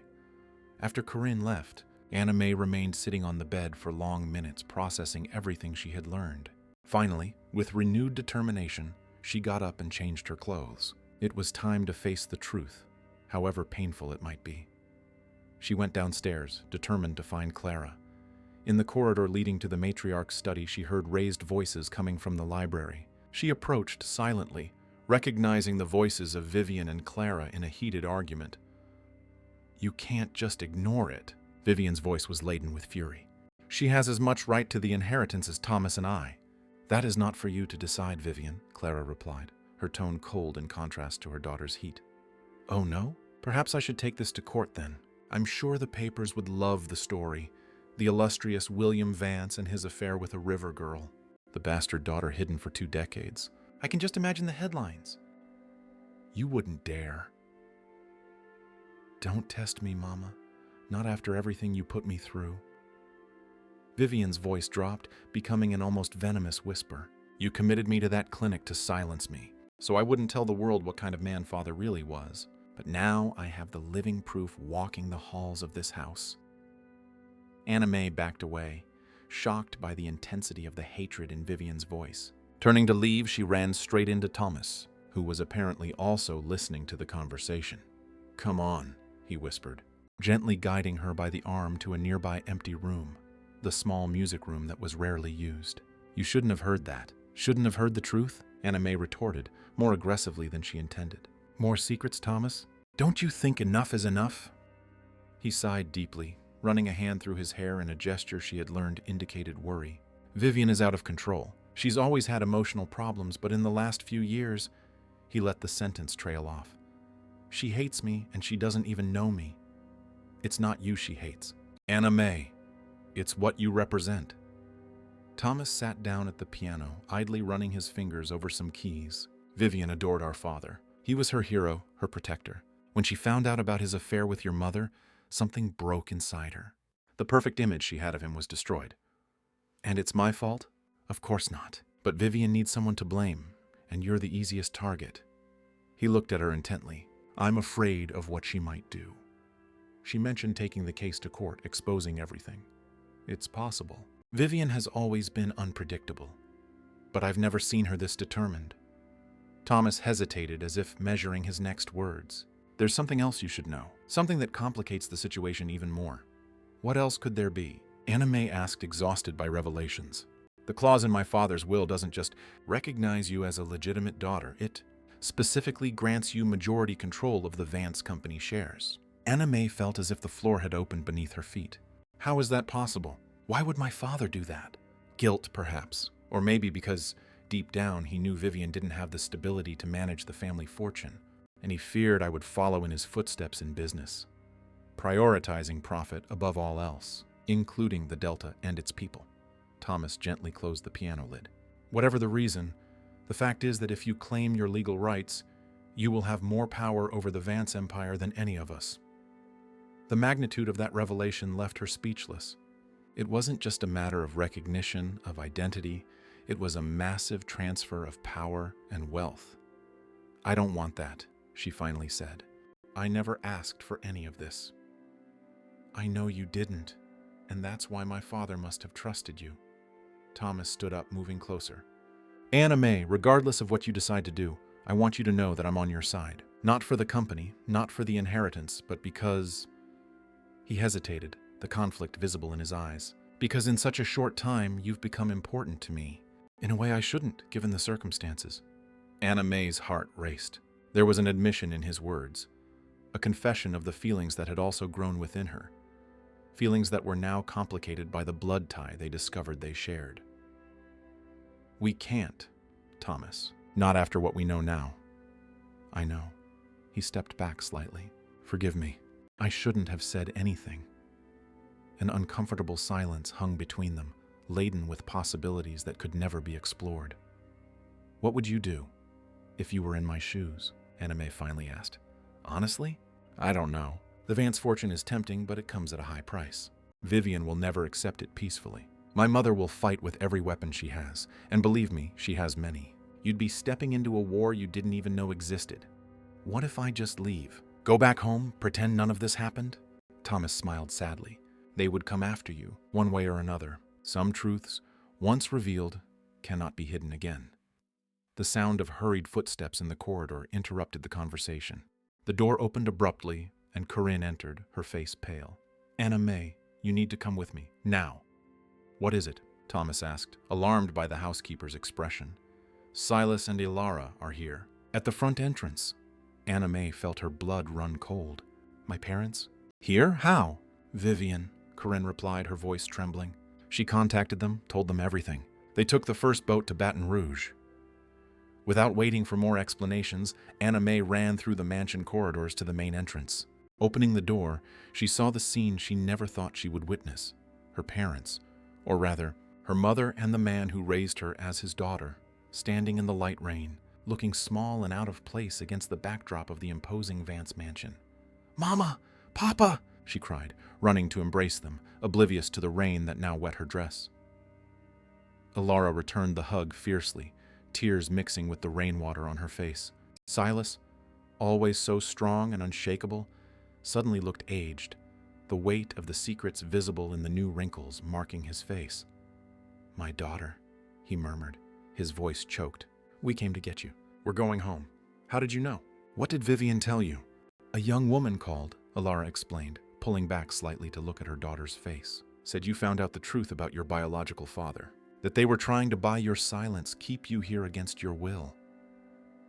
After Corinne left, Anna May remained sitting on the bed for long minutes, processing everything she had learned. Finally, with renewed determination, she got up and changed her clothes. It was time to face the truth, however painful it might be. She went downstairs, determined to find Clara. In the corridor leading to the matriarch's study, she heard raised voices coming from the library. She approached silently, recognizing the voices of Vivian and Clara in a heated argument. "You can't just ignore it." Vivian's voice was laden with fury. "She has as much right to the inheritance as Thomas and I." "That is not for you to decide, Vivian," Clara replied, her tone cold in contrast to her daughter's heat. "Oh no? Perhaps I should take this to court then. I'm sure the papers would love the story. The illustrious William Vance and his affair with a river girl. The bastard daughter hidden for 2 decades. I can just imagine the headlines." "You wouldn't dare." "Don't test me, Mama. Not after everything you put me through." Vivian's voice dropped, becoming an almost venomous whisper. "You committed me to that clinic to silence me, so I wouldn't tell the world what kind of man Father really was. But now I have the living proof walking the halls of this house." Anna May backed away, shocked by the intensity of the hatred in Vivian's voice. Turning to leave, she ran straight into Thomas, who was apparently also listening to the conversation. "Come on," he whispered, gently guiding her by the arm to a nearby empty room, the small music room that was rarely used. "You shouldn't have heard that. Shouldn't have heard the truth?" Anna May retorted, more aggressively than she intended. "More secrets, Thomas? Don't you think enough is enough?" He sighed deeply, running a hand through his hair in a gesture she had learned indicated worry. "Vivian is out of control. She's always had emotional problems, but in the last few years," he let the sentence trail off. "She hates me, and she doesn't even know me. It's not you she hates, Anna May. It's what you represent." Thomas sat down at the piano, idly running his fingers over some keys. "Vivian adored our father. He was her hero, her protector. When she found out about his affair with your mother, something broke inside her. The perfect image she had of him was destroyed. And it's my fault? Of course not. But Vivian needs someone to blame, and you're the easiest target." He looked at her intently. "I'm afraid of what she might do." She mentioned taking the case to court, exposing everything. "It's possible. Vivian has always been unpredictable, but I've never seen her this determined." Thomas hesitated, as if measuring his next words. "There's something else you should know, something that complicates the situation even more." "What else could there be?" Anna May asked, exhausted by revelations. "The clause in my father's will doesn't just recognize you as a legitimate daughter. It specifically grants you majority control of the Vance Company shares." Anna May felt as if the floor had opened beneath her feet. "How is that possible? Why would my father do that?" Guilt, perhaps. Or maybe because, deep down, he knew Vivian didn't have the stability to manage the family fortune, and he feared I would follow in his footsteps in business, prioritizing profit above all else, including the Delta and its people. Thomas gently closed the piano lid. "Whatever the reason, the fact is that if you claim your legal rights, you will have more power over the Vance Empire than any of us." The magnitude of that revelation left her speechless. It wasn't just a matter of recognition, of identity. It was a massive transfer of power and wealth. "I don't want that," she finally said. "I never asked for any of this." "I know you didn't, and that's why my father must have trusted you." Thomas stood up, moving closer. "Anna May, regardless of what you decide to do, I want you to know that I'm on your side. Not for the company, not for the inheritance, but because—" He hesitated, the conflict visible in his eyes. "Because in such a short time, you've become important to me. In a way I shouldn't, given the circumstances. Anna May's heart raced. There was an admission in his words, a confession of the feelings that had also grown within her, feelings that were now complicated by the blood tie they discovered they shared. We can't, Thomas. Not after what we know now. I know. He stepped back slightly. Forgive me. I shouldn't have said anything. An uncomfortable silence hung between them, laden with possibilities that could never be explored. What would you do if you were in my shoes? Anna May finally asked. Honestly? I don't know. The Vance fortune is tempting, but it comes at a high price. Vivian will never accept it peacefully. My mother will fight with every weapon she has, and believe me, she has many. You'd be stepping into a war you didn't even know existed. What if I just leave? Go back home, pretend none of this happened? Thomas smiled sadly. They would come after you, one way or another. Some truths, once revealed, cannot be hidden again. The sound of hurried footsteps in the corridor interrupted the conversation. The door opened abruptly, and Corinne entered, her face pale. Anna May, you need to come with me, now. What is it? Thomas asked, alarmed by the housekeeper's expression. Silas and Ilara are here. At the front entrance. Anna May felt her blood run cold. My parents? Here? How? Vivian, Corinne replied, her voice trembling. She contacted them, told them everything. They took the first boat to Baton Rouge. Without waiting for more explanations, Anna May ran through the mansion corridors to the main entrance. Opening the door, she saw the scene she never thought she would witness. Her parents, or rather, her mother and the man who raised her as his daughter, standing in the light rain, looking small and out of place against the backdrop of the imposing Vance mansion. Mama! Papa! She cried, running to embrace them, oblivious to the rain that now wet her dress. Ilara returned the hug fiercely, tears mixing with the rainwater on her face. Silas, always so strong and unshakable, suddenly looked aged, the weight of the secrets visible in the new wrinkles marking his face. My daughter, he murmured, his voice choked. We came to get you. We're going home. How did you know? What did Vivian tell you? A young woman called, Ilara explained, pulling back slightly to look at her daughter's face. Said you found out the truth about your biological father. That they were trying to buy your silence, keep you here against your will.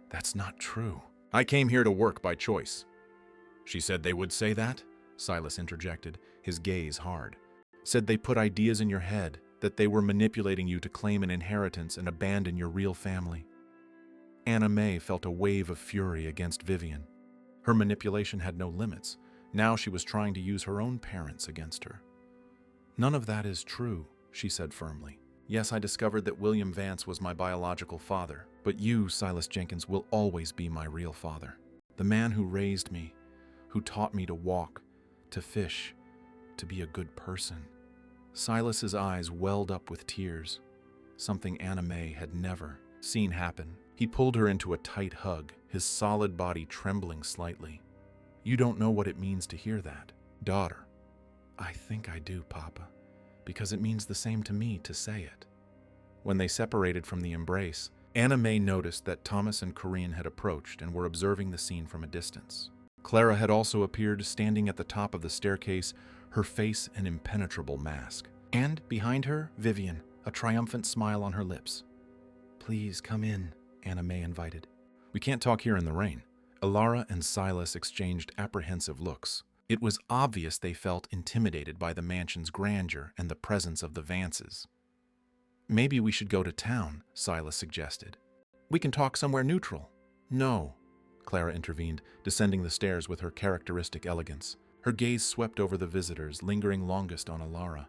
That's not true. I came here to work by choice. She said they would say that? Silas interjected, his gaze hard. Said they put ideas in your head, that they were manipulating you to claim an inheritance and abandon your real family. Anna May felt a wave of fury against Vivian. Her manipulation had no limits. Now she was trying to use her own parents against her. None of that is true, she said firmly. Yes, I discovered that William Vance was my biological father, but you, Silas Jenkins, will always be my real father. The man who raised me, who taught me to walk, to fish, to be a good person. Silas's eyes welled up with tears, something Anna May had never seen happen. He pulled her into a tight hug, his solid body trembling slightly. You don't know what it means to hear that, daughter. I think I do, Papa, because it means the same to me to say it. When they separated from the embrace, Anna May noticed that Thomas and Corinne had approached and were observing the scene from a distance. Clara had also appeared, standing at the top of the staircase, her face an impenetrable mask. And, behind her, Vivian, a triumphant smile on her lips. Please come in, Anna May invited. We can't talk here in the rain. Ilara and Silas exchanged apprehensive looks. It was obvious they felt intimidated by the mansion's grandeur and the presence of the Vances. Maybe we should go to town, Silas suggested. We can talk somewhere neutral. No, Clara intervened, descending the stairs with her characteristic elegance. Her gaze swept over the visitors, lingering longest on Ilara.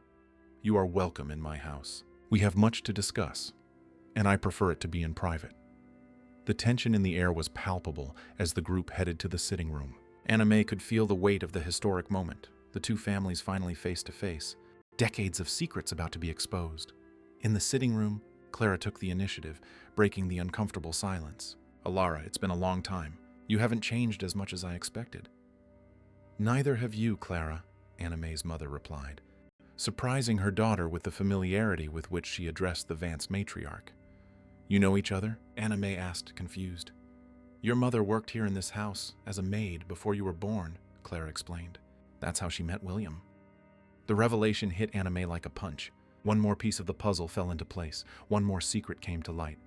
You are welcome in my house. We have much to discuss, and I prefer it to be in private. The tension in the air was palpable as the group headed to the sitting room. Anna May could feel the weight of the historic moment, the two families finally face to face, decades of secrets about to be exposed. In the sitting room, Clara took the initiative, breaking the uncomfortable silence. Ilara, it's been a long time. You haven't changed as much as I expected. Neither have you, Clara, Anna May's mother replied, surprising her daughter with the familiarity with which she addressed the Vance matriarch. You know each other? Anna May asked, confused. Your mother worked here in this house as a maid before you were born, Clara explained. That's how she met William. The revelation hit Anna May like a punch. One more piece of the puzzle fell into place. One more secret came to light.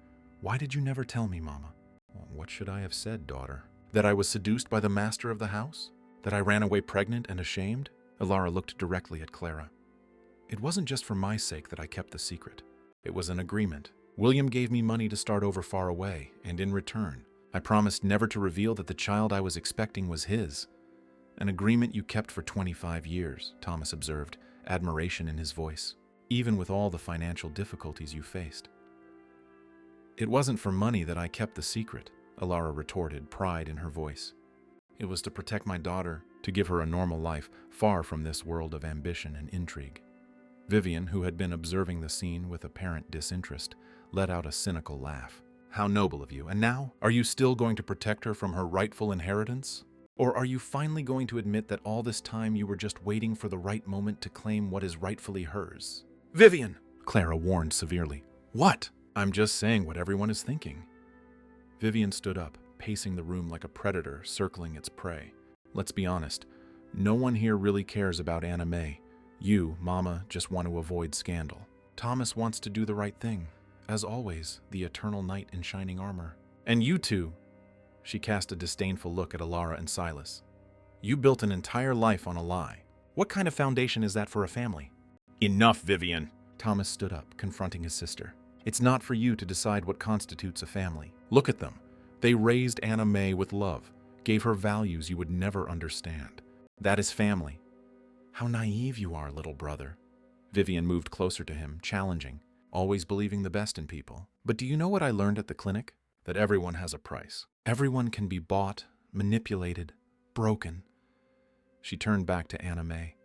Why did you never tell me, Mama? Well, what should I have said, daughter? That I was seduced by the master of the house? That I ran away pregnant and ashamed? Alara looked directly at Clara. It wasn't just for my sake that I kept the secret. It was an agreement. William gave me money to start over far away, and in return, I promised never to reveal that the child I was expecting was his. An agreement you kept for 25 years, Thomas observed, admiration in his voice, even with all the financial difficulties you faced. It wasn't for money that I kept the secret, Alara retorted, pride in her voice. It was to protect my daughter, to give her a normal life, far from this world of ambition and intrigue. Vivian, who had been observing the scene with apparent disinterest, let out a cynical laugh. How noble of you. And now, are you still going to protect her from her rightful inheritance? Or are you finally going to admit that all this time you were just waiting for the right moment to claim what is rightfully hers? Vivian! Clara warned severely. What? I'm just saying what everyone is thinking. Vivian stood up, pacing the room like a predator circling its prey. Let's be honest, no one here really cares about Anna May. You, Mama, just want to avoid scandal. Thomas wants to do the right thing. As always, the eternal knight in shining armor. And you two, she cast a disdainful look at Alara and Silas. You built an entire life on a lie. What kind of foundation is that for a family? Enough, Vivian! Thomas stood up, confronting his sister. It's not for you to decide what constitutes a family. Look at them. They raised Anna May with love, gave her values you would never understand. That is family. How naive you are, little brother. Vivian moved closer to him, challenging, always believing the best in people. But do you know what I learned at the clinic? That everyone has a price. Everyone can be bought, manipulated, broken. She turned back to Anna May.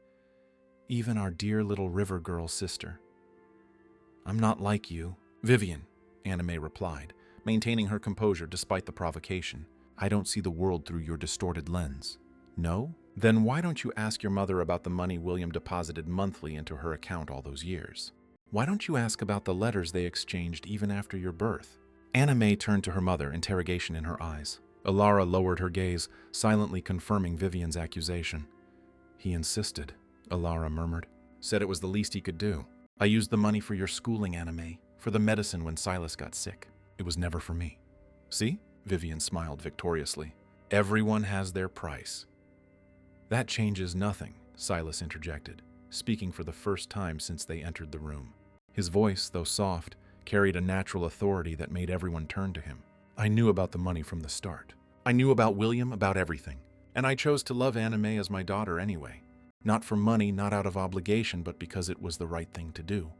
Even our dear little river girl sister. I'm not like you. Vivian, Anna May replied, maintaining her composure despite the provocation. I don't see the world through your distorted lens. No? Then why don't you ask your mother about the money William deposited monthly into her account all those years? Why don't you ask about the letters they exchanged even after your birth? Anna May turned to her mother, interrogation in her eyes. Alara lowered her gaze, silently confirming Vivian's accusation. He insisted, Alara murmured. Said it was the least he could do. I used the money for your schooling, Anna May, for the medicine when Silas got sick. It was never for me. See? Vivian smiled victoriously. Everyone has their price. That changes nothing, Silas interjected, speaking for the first time since they entered the room. His voice, though soft, carried a natural authority that made everyone turn to him. I knew about the money from the start. I knew about William, about everything. And I chose to love Anna May as my daughter anyway. Not for money, not out of obligation, but because it was the right thing to do.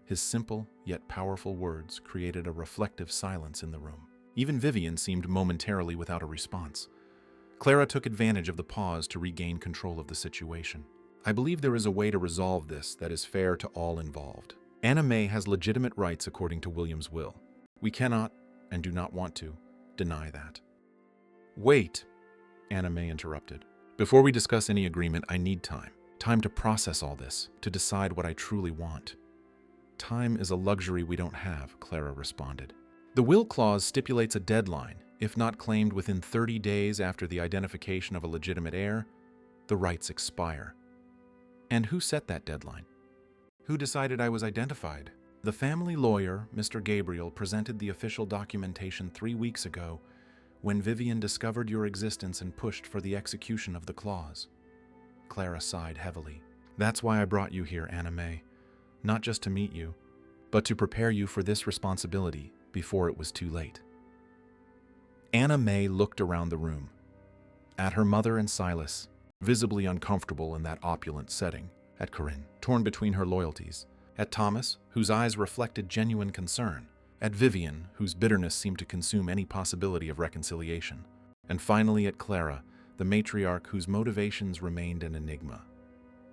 His simple, yet powerful words created a reflective silence in the room. Even Vivian seemed momentarily without a response. Clara took advantage of the pause to regain control of the situation. I believe there is a way to resolve this that is fair to all involved. Anna May has legitimate rights according to William's will. We cannot, and do not want to, deny that. Wait, Anna May interrupted. Before we discuss any agreement, I need time. Time to process all this, to decide what I truly want. Time is a luxury we don't have, Clara responded. The will clause stipulates a deadline. If not claimed within 30 days after the identification of a legitimate heir, the rights expire. And who set that deadline? Who decided I was identified? The family lawyer, Mr. Gabriel, presented the official documentation 3 weeks ago when Vivian discovered your existence and pushed for the execution of the clause. Clara sighed heavily. That's why I brought you here, Anna May. Not just to meet you, but to prepare you for this responsibility before it was too late. Anna May looked around the room, at her mother and Silas, visibly uncomfortable in that opulent setting, at Corinne, torn between her loyalties, at Thomas, whose eyes reflected genuine concern, at Vivian, whose bitterness seemed to consume any possibility of reconciliation, and finally at Clara, the matriarch whose motivations remained an enigma.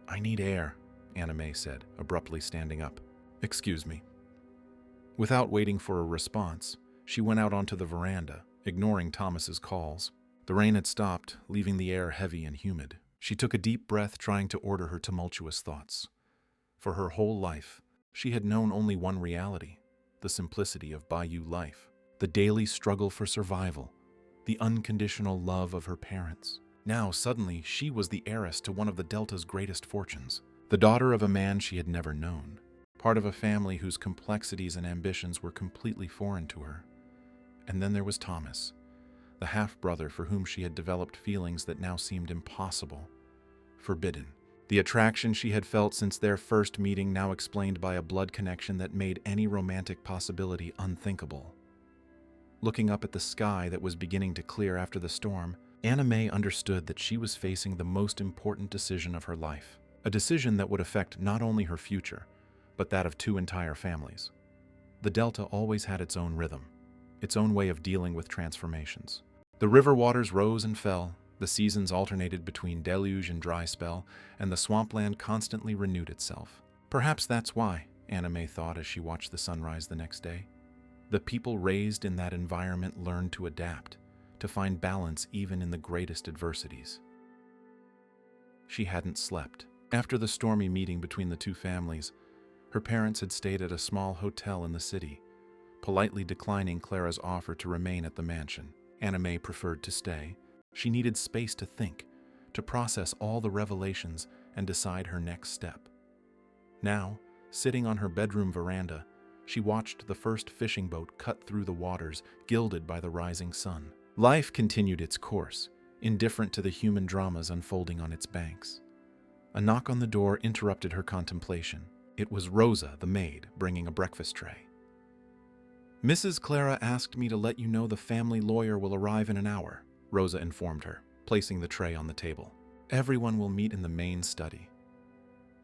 I need air, Anna May said, abruptly standing up. Excuse me. Without waiting for a response, she went out onto the veranda, ignoring Thomas's calls. The rain had stopped, leaving the air heavy and humid. She took a deep breath, trying to order her tumultuous thoughts. For her whole life, she had known only one reality, the simplicity of Bayou life, the daily struggle for survival, the unconditional love of her parents. Now, suddenly, she was the heiress to one of the Delta's greatest fortunes, the daughter of a man she had never known. part of a family whose complexities and ambitions were completely foreign to her. And then there was Thomas, the half-brother for whom she had developed feelings that now seemed impossible, forbidden. The attraction she had felt since their first meeting now explained by a blood connection that made any romantic possibility unthinkable. Looking up at the sky that was beginning to clear after the storm, Anna May understood that she was facing the most important decision of her life, a decision that would affect not only her future, but that of two entire families. The Delta always had its own rhythm, its own way of dealing with transformations. The river waters rose and fell, the seasons alternated between deluge and dry spell, and the swampland constantly renewed itself. Perhaps that's why, Anna May thought as she watched the sunrise the next day. The people raised in that environment learned to adapt, to find balance even in the greatest adversities. She hadn't slept. After the stormy meeting between the two families, her parents had stayed at a small hotel in the city, politely declining Clara's offer to remain at the mansion. Anna May preferred to stay. She needed space to think, to process all the revelations and decide her next step. Now, sitting on her bedroom veranda, she watched the first fishing boat cut through the waters, gilded by the rising sun. Life continued its course, indifferent to the human dramas unfolding on its banks. A knock on the door interrupted her contemplation. It was Rosa, the maid, bringing a breakfast tray. "Mrs. Clara asked me to let you know the family lawyer will arrive in an hour," Rosa informed her, placing the tray on the table. "Everyone will meet in the main study."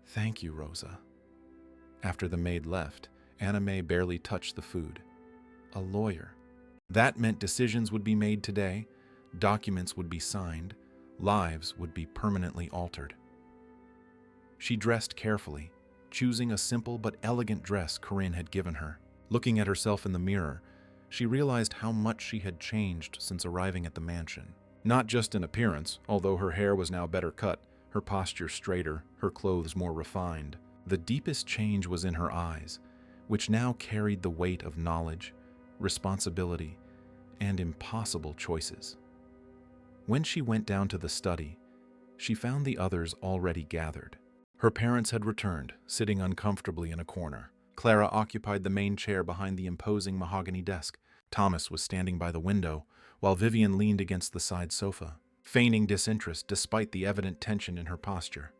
"Thank you, Rosa." After the maid left, Anna May barely touched the food. A lawyer. That meant decisions would be made today, documents would be signed, lives would be permanently altered. She dressed carefully, choosing a simple but elegant dress Corinne had given her. Looking at herself in the mirror, she realized how much she had changed since arriving at the mansion. Not just in appearance, although her hair was now better cut, her posture straighter, her clothes more refined. The deepest change was in her eyes, which now carried the weight of knowledge, responsibility, and impossible choices. When she went down to the study, she found the others already gathered. Her parents had returned, sitting uncomfortably in a corner. Clara occupied the main chair behind the imposing mahogany desk. Thomas was standing by the window, while Vivian leaned against the side sofa, feigning disinterest despite the evident tension in her posture.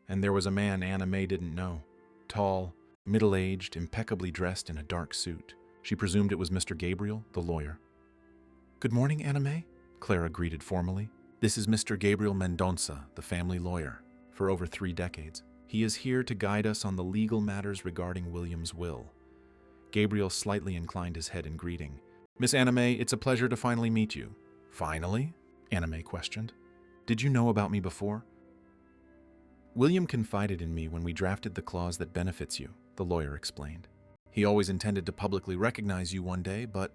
And there was a man Anna May didn't know, tall, middle-aged, impeccably dressed in a dark suit. She presumed it was Mr. Gabriel, the lawyer. "Good morning, Anna May," Clara greeted formally. "This is Mr. Gabriel Mendonça, the family lawyer, for over 3 decades. He is here to guide us on the legal matters regarding William's will." Gabriel slightly inclined his head in greeting. "Miss Anna May, it's a pleasure to finally meet you." "Finally?" Anna May questioned. "Did you know about me before?" "William confided in me when we drafted the clause that benefits you," the lawyer explained. "He always intended to publicly recognize you one day, but—"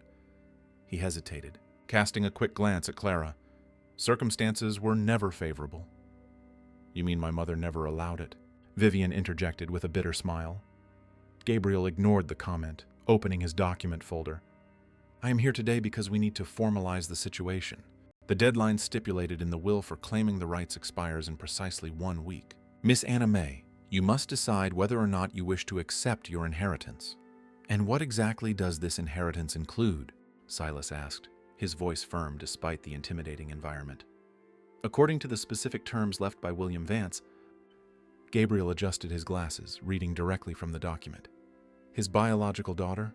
He hesitated, casting a quick glance at Clara. "Circumstances were never favorable." "You mean my mother never allowed it?" Vivian interjected with a bitter smile. Gabriel ignored the comment, opening his document folder. "I am here today because we need to formalize the situation. The deadline stipulated in the will for claiming the rights expires in precisely 1 week. Miss Anna May, you must decide whether or not you wish to accept your inheritance." "And what exactly does this inheritance include?" Silas asked, his voice firm despite the intimidating environment. "According to the specific terms left by William Vance," Gabriel adjusted his glasses, reading directly from the document. "His biological daughter,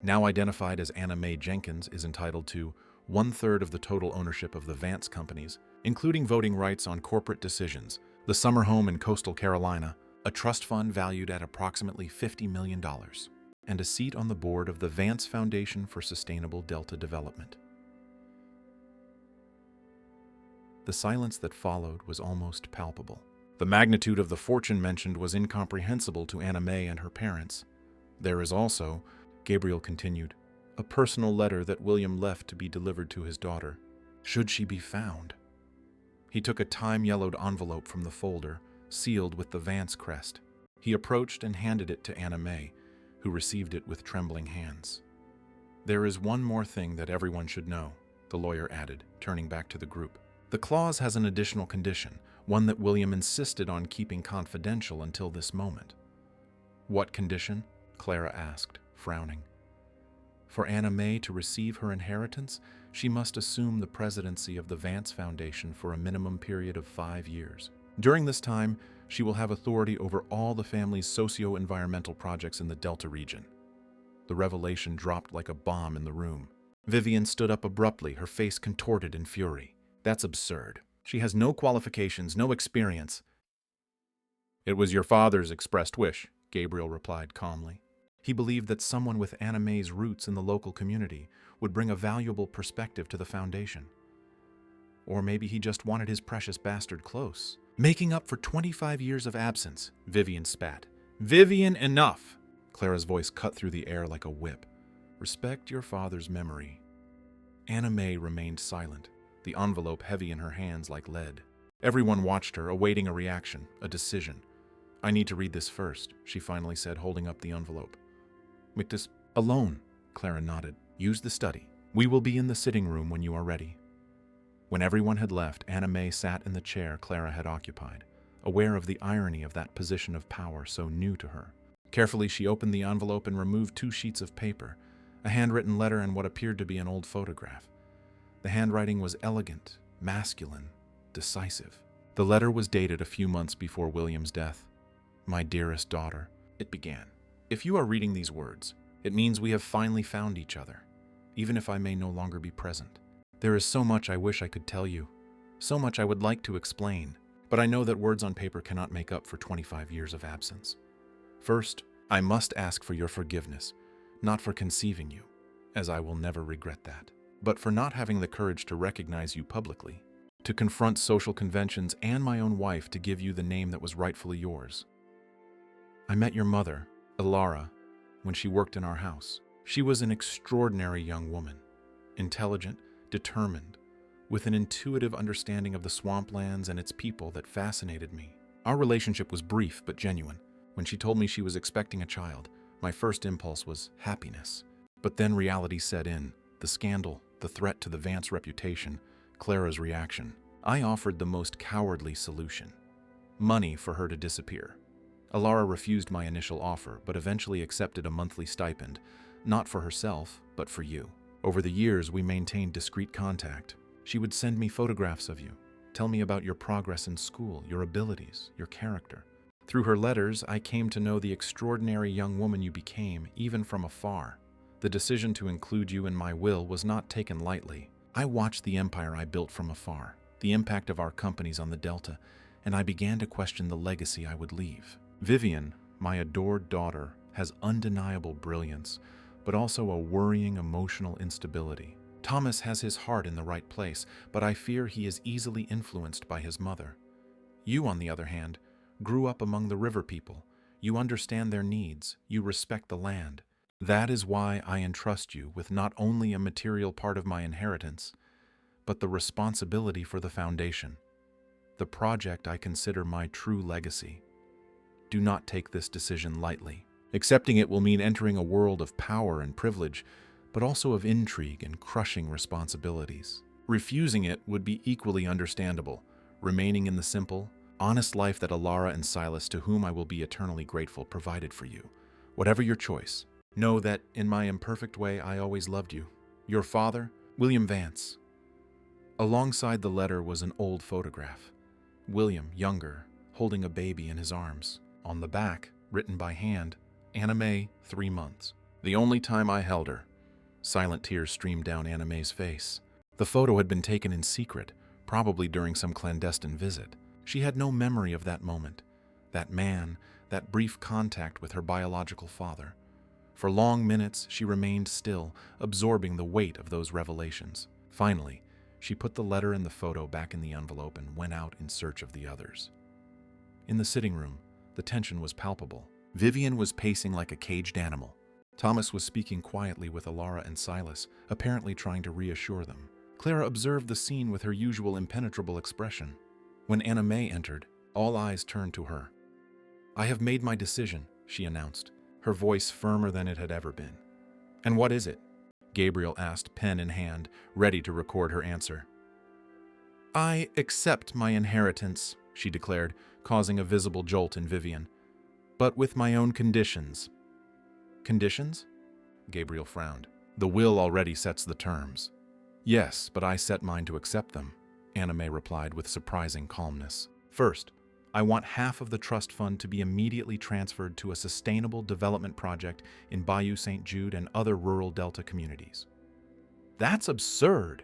now identified as Anna May Jenkins, is entitled to 1/3 of the total ownership of the Vance companies, including voting rights on corporate decisions, the summer home in coastal Carolina, a trust fund valued at approximately $50 million, and a seat on the board of the Vance Foundation for Sustainable Delta Development." The silence that followed was almost palpable. The magnitude of the fortune mentioned was incomprehensible to Anna May and her parents. "There is also," Gabriel continued, "a personal letter that William left to be delivered to his daughter, should she be found." He took a time-yellowed envelope from the folder, sealed with the Vance crest. He approached and handed it to Anna May, who received it with trembling hands. "There is one more thing that everyone should know," the lawyer added, turning back to the group. "The clause has an additional condition, one that William insisted on keeping confidential until this moment. What condition? Clara asked, frowning. For Anna May to receive her inheritance, she must assume the presidency of the Vance Foundation for a minimum period of 5 years. During this time, she will have authority over all the family's socio-environmental projects in the Delta region. The revelation dropped like a bomb in the room. Vivian stood up abruptly, her face contorted in fury. That's absurd. She has no qualifications, no experience. It was your father's expressed wish, Gabriel replied calmly. He believed that someone with Anna May's roots in the local community would bring a valuable perspective to the foundation. Or maybe he just wanted his precious bastard close. Making up for 25 years of absence, Vivian spat. Vivian, enough! Clara's voice cut through the air like a whip. Respect your father's memory. Anna May remained silent, the envelope heavy in her hands like lead. Everyone watched her, awaiting a reaction, a decision. I need to read this first, she finally said, holding up the envelope. Mictus, alone, Clara nodded. Use the study. We will be in the sitting room when you are ready. When everyone had left, Anna May sat in the chair Clara had occupied, aware of the irony of that position of power so new to her. Carefully, she opened the envelope and removed 2 sheets of paper, a handwritten letter and what appeared to be an old photograph. The handwriting was elegant, masculine, decisive. The letter was dated a few months before William's death. My dearest daughter, it began. If you are reading these words, it means we have finally found each other, even if I may no longer be present. There is so much I wish I could tell you, so much I would like to explain, but I know that words on paper cannot make up for 25 years of absence. First, I must ask for your forgiveness, not for conceiving you, as I will never regret that, but for not having the courage to recognize you publicly, to confront social conventions and my own wife to give you the name that was rightfully yours. I met your mother, Ilara, when she worked in our house. She was an extraordinary young woman, intelligent, determined, with an intuitive understanding of the swamplands and its people that fascinated me. Our relationship was brief but genuine. When she told me she was expecting a child, my first impulse was happiness. But then reality set in. The scandal, the threat to the Vance reputation, Clara's reaction. I offered the most cowardly solution. Money for her to disappear. Ilara refused my initial offer, but eventually accepted a monthly stipend, not for herself, but for you. Over the years, we maintained discreet contact. She would send me photographs of you, tell me about your progress in school, your abilities, your character. Through her letters, I came to know the extraordinary young woman you became, even from afar. The decision to include you in my will was not taken lightly. I watched the empire I built from afar, the impact of our companies on the Delta, and I began to question the legacy I would leave. Vivian, my adored daughter, has undeniable brilliance, but also a worrying emotional instability. Thomas has his heart in the right place, but I fear he is easily influenced by his mother. You, on the other hand, grew up among the river people. You understand their needs. You respect the land. That is why I entrust you with not only a material part of my inheritance, but the responsibility for the foundation, the project I consider my true legacy. Do not take this decision lightly. Accepting it will mean entering a world of power and privilege, but also of intrigue and crushing responsibilities. Refusing it would be equally understandable, remaining in the simple, honest life that Ilara and Silas, to whom I will be eternally grateful, provided for you. Whatever your choice, know that, in my imperfect way, I always loved you. Your father, William Vance. Alongside the letter was an old photograph. William, younger, holding a baby in his arms. On the back, written by hand, Anna May, 3 months. The only time I held her. Silent tears streamed down Anna May's face. The photo had been taken in secret, probably during some clandestine visit. She had no memory of that moment, that man, that brief contact with her biological father. For long minutes, she remained still, absorbing the weight of those revelations. Finally, she put the letter and the photo back in the envelope and went out in search of the others. In the sitting room, the tension was palpable. Vivian was pacing like a caged animal. Thomas was speaking quietly with Ilara and Silas, apparently trying to reassure them. Clara observed the scene with her usual impenetrable expression. When Anna May entered, all eyes turned to her. I have made my decision, she announced, her voice firmer than it had ever been. And what is it? Gabriel asked, pen in hand, ready to record her answer. I accept my inheritance, she declared, causing a visible jolt in Vivian. but with my own conditions. Conditions? Gabriel frowned. The will already sets the terms. Yes, but I set mine to accept them, Anna May replied with surprising calmness. First, I want half of the trust fund to be immediately transferred to a sustainable development project in Bayou St. Jude and other rural Delta communities. That's absurd,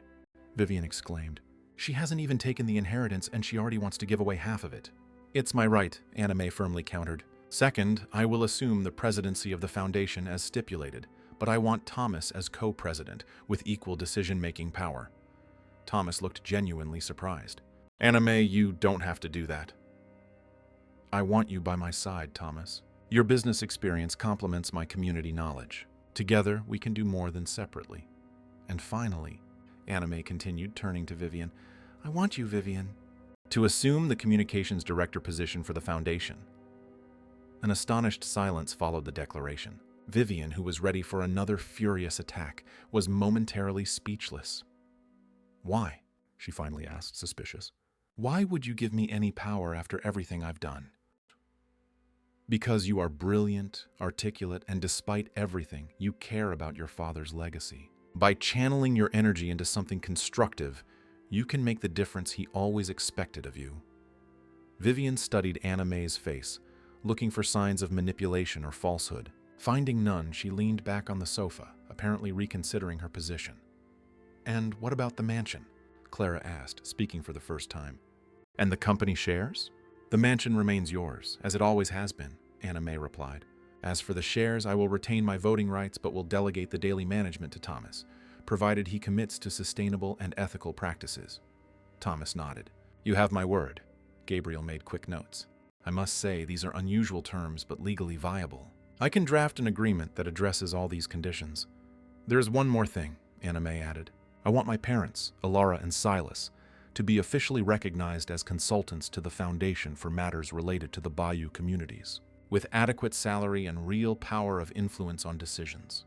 Vivian exclaimed. She hasn't even taken the inheritance and she already wants to give away half of it. It's my right, Anna May firmly countered. Second, I will assume the presidency of the foundation as stipulated, but I want Thomas as co-president with equal decision-making power. Thomas looked genuinely surprised. Anna May, you don't have to do that. I want you by my side, Thomas. Your business experience complements my community knowledge. Together, we can do more than separately. And finally, Anna May continued, turning to Vivian, I want you, Vivian, to assume the communications director position for the foundation. An astonished silence followed the declaration. Vivian, who was ready for another furious attack, was momentarily speechless. Why? She finally asked, suspicious. Why would you give me any power after everything I've done? Because you are brilliant, articulate, and despite everything, you care about your father's legacy. By channeling your energy into something constructive, you can make the difference he always expected of you. Vivian studied Anna May's face, looking for signs of manipulation or falsehood. Finding none, she leaned back on the sofa, apparently reconsidering her position. And what about the mansion? Clara asked, speaking for the first time. And the company shares? The mansion remains yours, as it always has been, Anna May replied. As for the shares, I will retain my voting rights but will delegate the daily management to Thomas, provided he commits to sustainable and ethical practices. Thomas nodded. You have my word. Gabriel made quick notes. I must say, these are unusual terms but legally viable. I can draft an agreement that addresses all these conditions. There is one more thing, Anna May added. I want my parents, Alara and Silas, to be officially recognized as consultants to the Foundation for matters related to the Bayou communities, with adequate salary and real power of influence on decisions.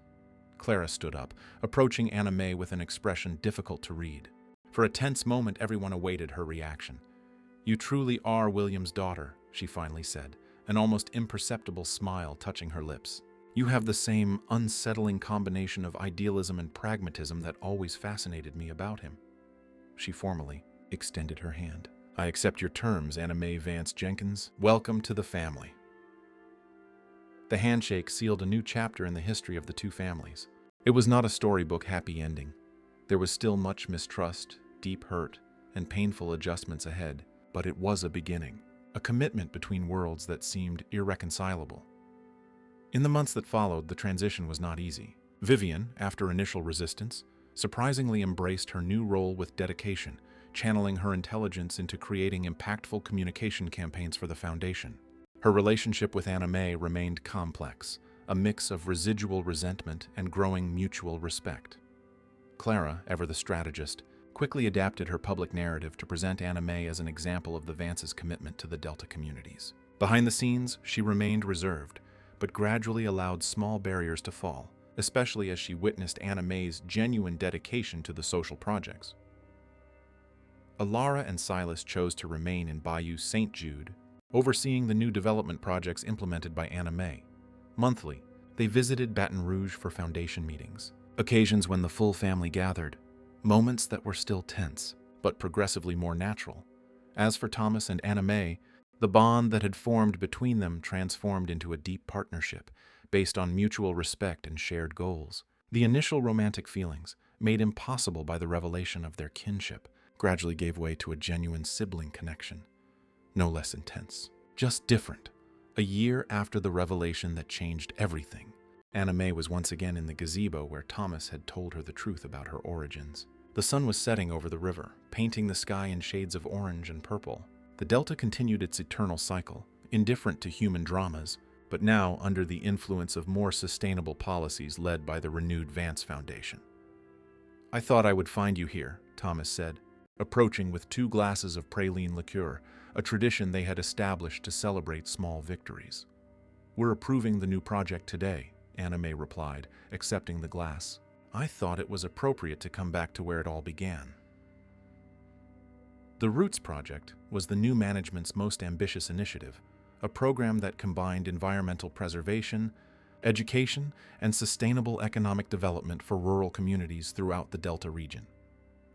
Clara stood up, approaching Anna May with an expression difficult to read. For a tense moment, everyone awaited her reaction. You truly are William's daughter, she finally said, an almost imperceptible smile touching her lips. You have the same unsettling combination of idealism and pragmatism that always fascinated me about him. She formally extended her hand. I accept your terms, Anna May Vance Jenkins. Welcome to the family. The handshake sealed a new chapter in the history of the two families. It was not a storybook happy ending. There was still much mistrust, deep hurt, and painful adjustments ahead, but it was a beginning, a commitment between worlds that seemed irreconcilable. In the months that followed, the transition was not easy. Vivian, after initial resistance, surprisingly embraced her new role with dedication, channeling her intelligence into creating impactful communication campaigns for the Foundation. Her relationship with Anna May remained complex, a mix of residual resentment and growing mutual respect. Clara, ever the strategist, quickly adapted her public narrative to present Anna May as an example of the Vance's commitment to the Delta communities. Behind the scenes, she remained reserved, but gradually allowed small barriers to fall, especially as she witnessed Anna May's genuine dedication to the social projects. Alara and Silas chose to remain in Bayou St. Jude, overseeing the new development projects implemented by Anna May. Monthly, they visited Baton Rouge for Foundation meetings, occasions when the full family gathered, moments that were still tense, but progressively more natural. As for Thomas and Anna May, the bond that had formed between them transformed into a deep partnership based on mutual respect and shared goals. The initial romantic feelings, made impossible by the revelation of their kinship, gradually gave way to a genuine sibling connection. No less intense, just different. A year after the revelation that changed everything, Anna May was once again in the gazebo where Thomas had told her the truth about her origins. The sun was setting over the river, painting the sky in shades of orange and purple. The Delta continued its eternal cycle, indifferent to human dramas, but now under the influence of more sustainable policies led by the renewed Vance Foundation. I thought I would find you here, Thomas said, approaching with 2 glasses of praline liqueur, a tradition they had established to celebrate small victories. We're approving the new project today, Anna May replied, accepting the glass. I thought it was appropriate to come back to where it all began. The Roots Project was the new management's most ambitious initiative, a program that combined environmental preservation, education, and sustainable economic development for rural communities throughout the Delta region.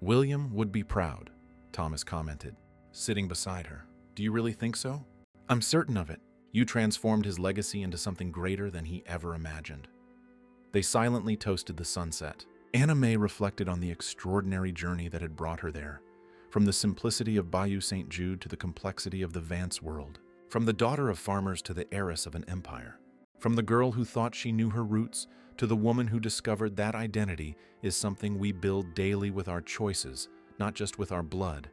"William would be proud," Thomas commented, sitting beside her. "Do you really think so?" "I'm certain of it. You transformed his legacy into something greater than he ever imagined." They silently toasted the sunset. Anna May reflected on the extraordinary journey that had brought her there, from the simplicity of Bayou St. Jude to the complexity of the Vance world, from the daughter of farmers to the heiress of an empire, from the girl who thought she knew her roots to the woman who discovered that identity is something we build daily with our choices, not just with our blood.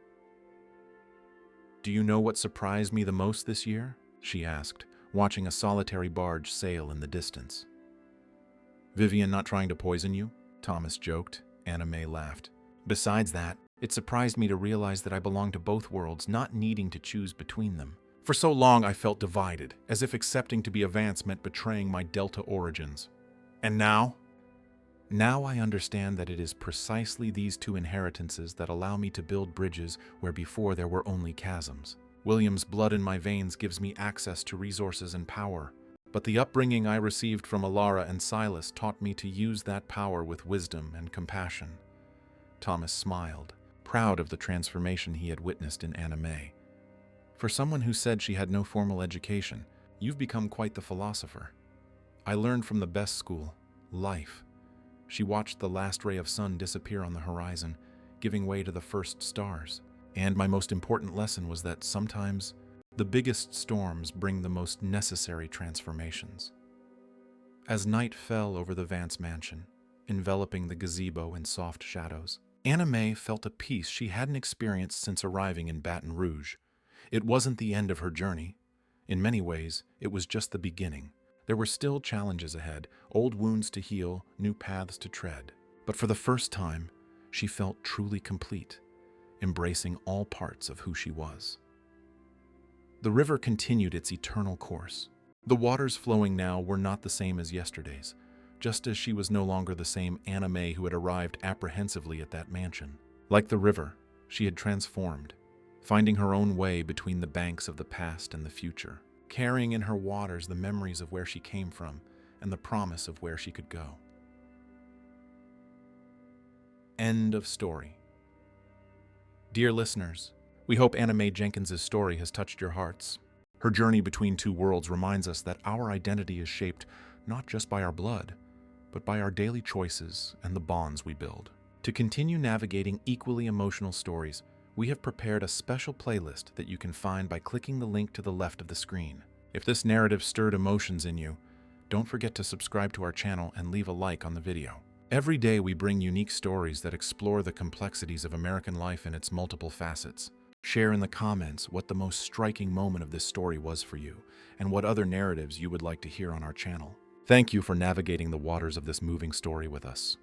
"Do you know what surprised me the most this year?" she asked, watching a solitary barge sail in the distance. "Vivian not trying to poison you?" Thomas joked. Anna May laughed. "Besides that, it surprised me to realize that I belong to both worlds, not needing to choose between them. For so long I felt divided, as if accepting to be a Vance meant betraying my Delta origins. And now? Now I understand that it is precisely these two inheritances that allow me to build bridges where before there were only chasms. William's blood in my veins gives me access to resources and power, but the upbringing I received from Alara and Silas taught me to use that power with wisdom and compassion." Thomas smiled, proud of the transformation he had witnessed in Anna May. "For someone who said she had no formal education, you've become quite the philosopher. I learned from the best school, life." She watched the last ray of sun disappear on the horizon, giving way to the first stars. "And my most important lesson was that sometimes the biggest storms bring the most necessary transformations." As night fell over the Vance mansion, enveloping the gazebo in soft shadows, Anna May felt a peace she hadn't experienced since arriving in Baton Rouge. It wasn't the end of her journey. In many ways, it was just the beginning. There were still challenges ahead, old wounds to heal, new paths to tread. But for the first time, she felt truly complete, embracing all parts of who she was. The river continued its eternal course. The waters flowing now were not the same as yesterday's, just as she was no longer the same Anna May who had arrived apprehensively at that mansion. Like the river, she had transformed, finding her own way between the banks of the past and the future, carrying in her waters the memories of where she came from and the promise of where she could go. End of story. Dear listeners, we hope Anna May Jenkins' story has touched your hearts. Her journey between two worlds reminds us that our identity is shaped not just by our blood, but by our daily choices and the bonds we build. To continue navigating equally emotional stories, we have prepared a special playlist that you can find by clicking the link to the left of the screen. If this narrative stirred emotions in you, don't forget to subscribe to our channel and leave a like on the video. Every day we bring unique stories that explore the complexities of American life in its multiple facets. Share in the comments what the most striking moment of this story was for you, and what other narratives you would like to hear on our channel. Thank you for navigating the waters of this moving story with us.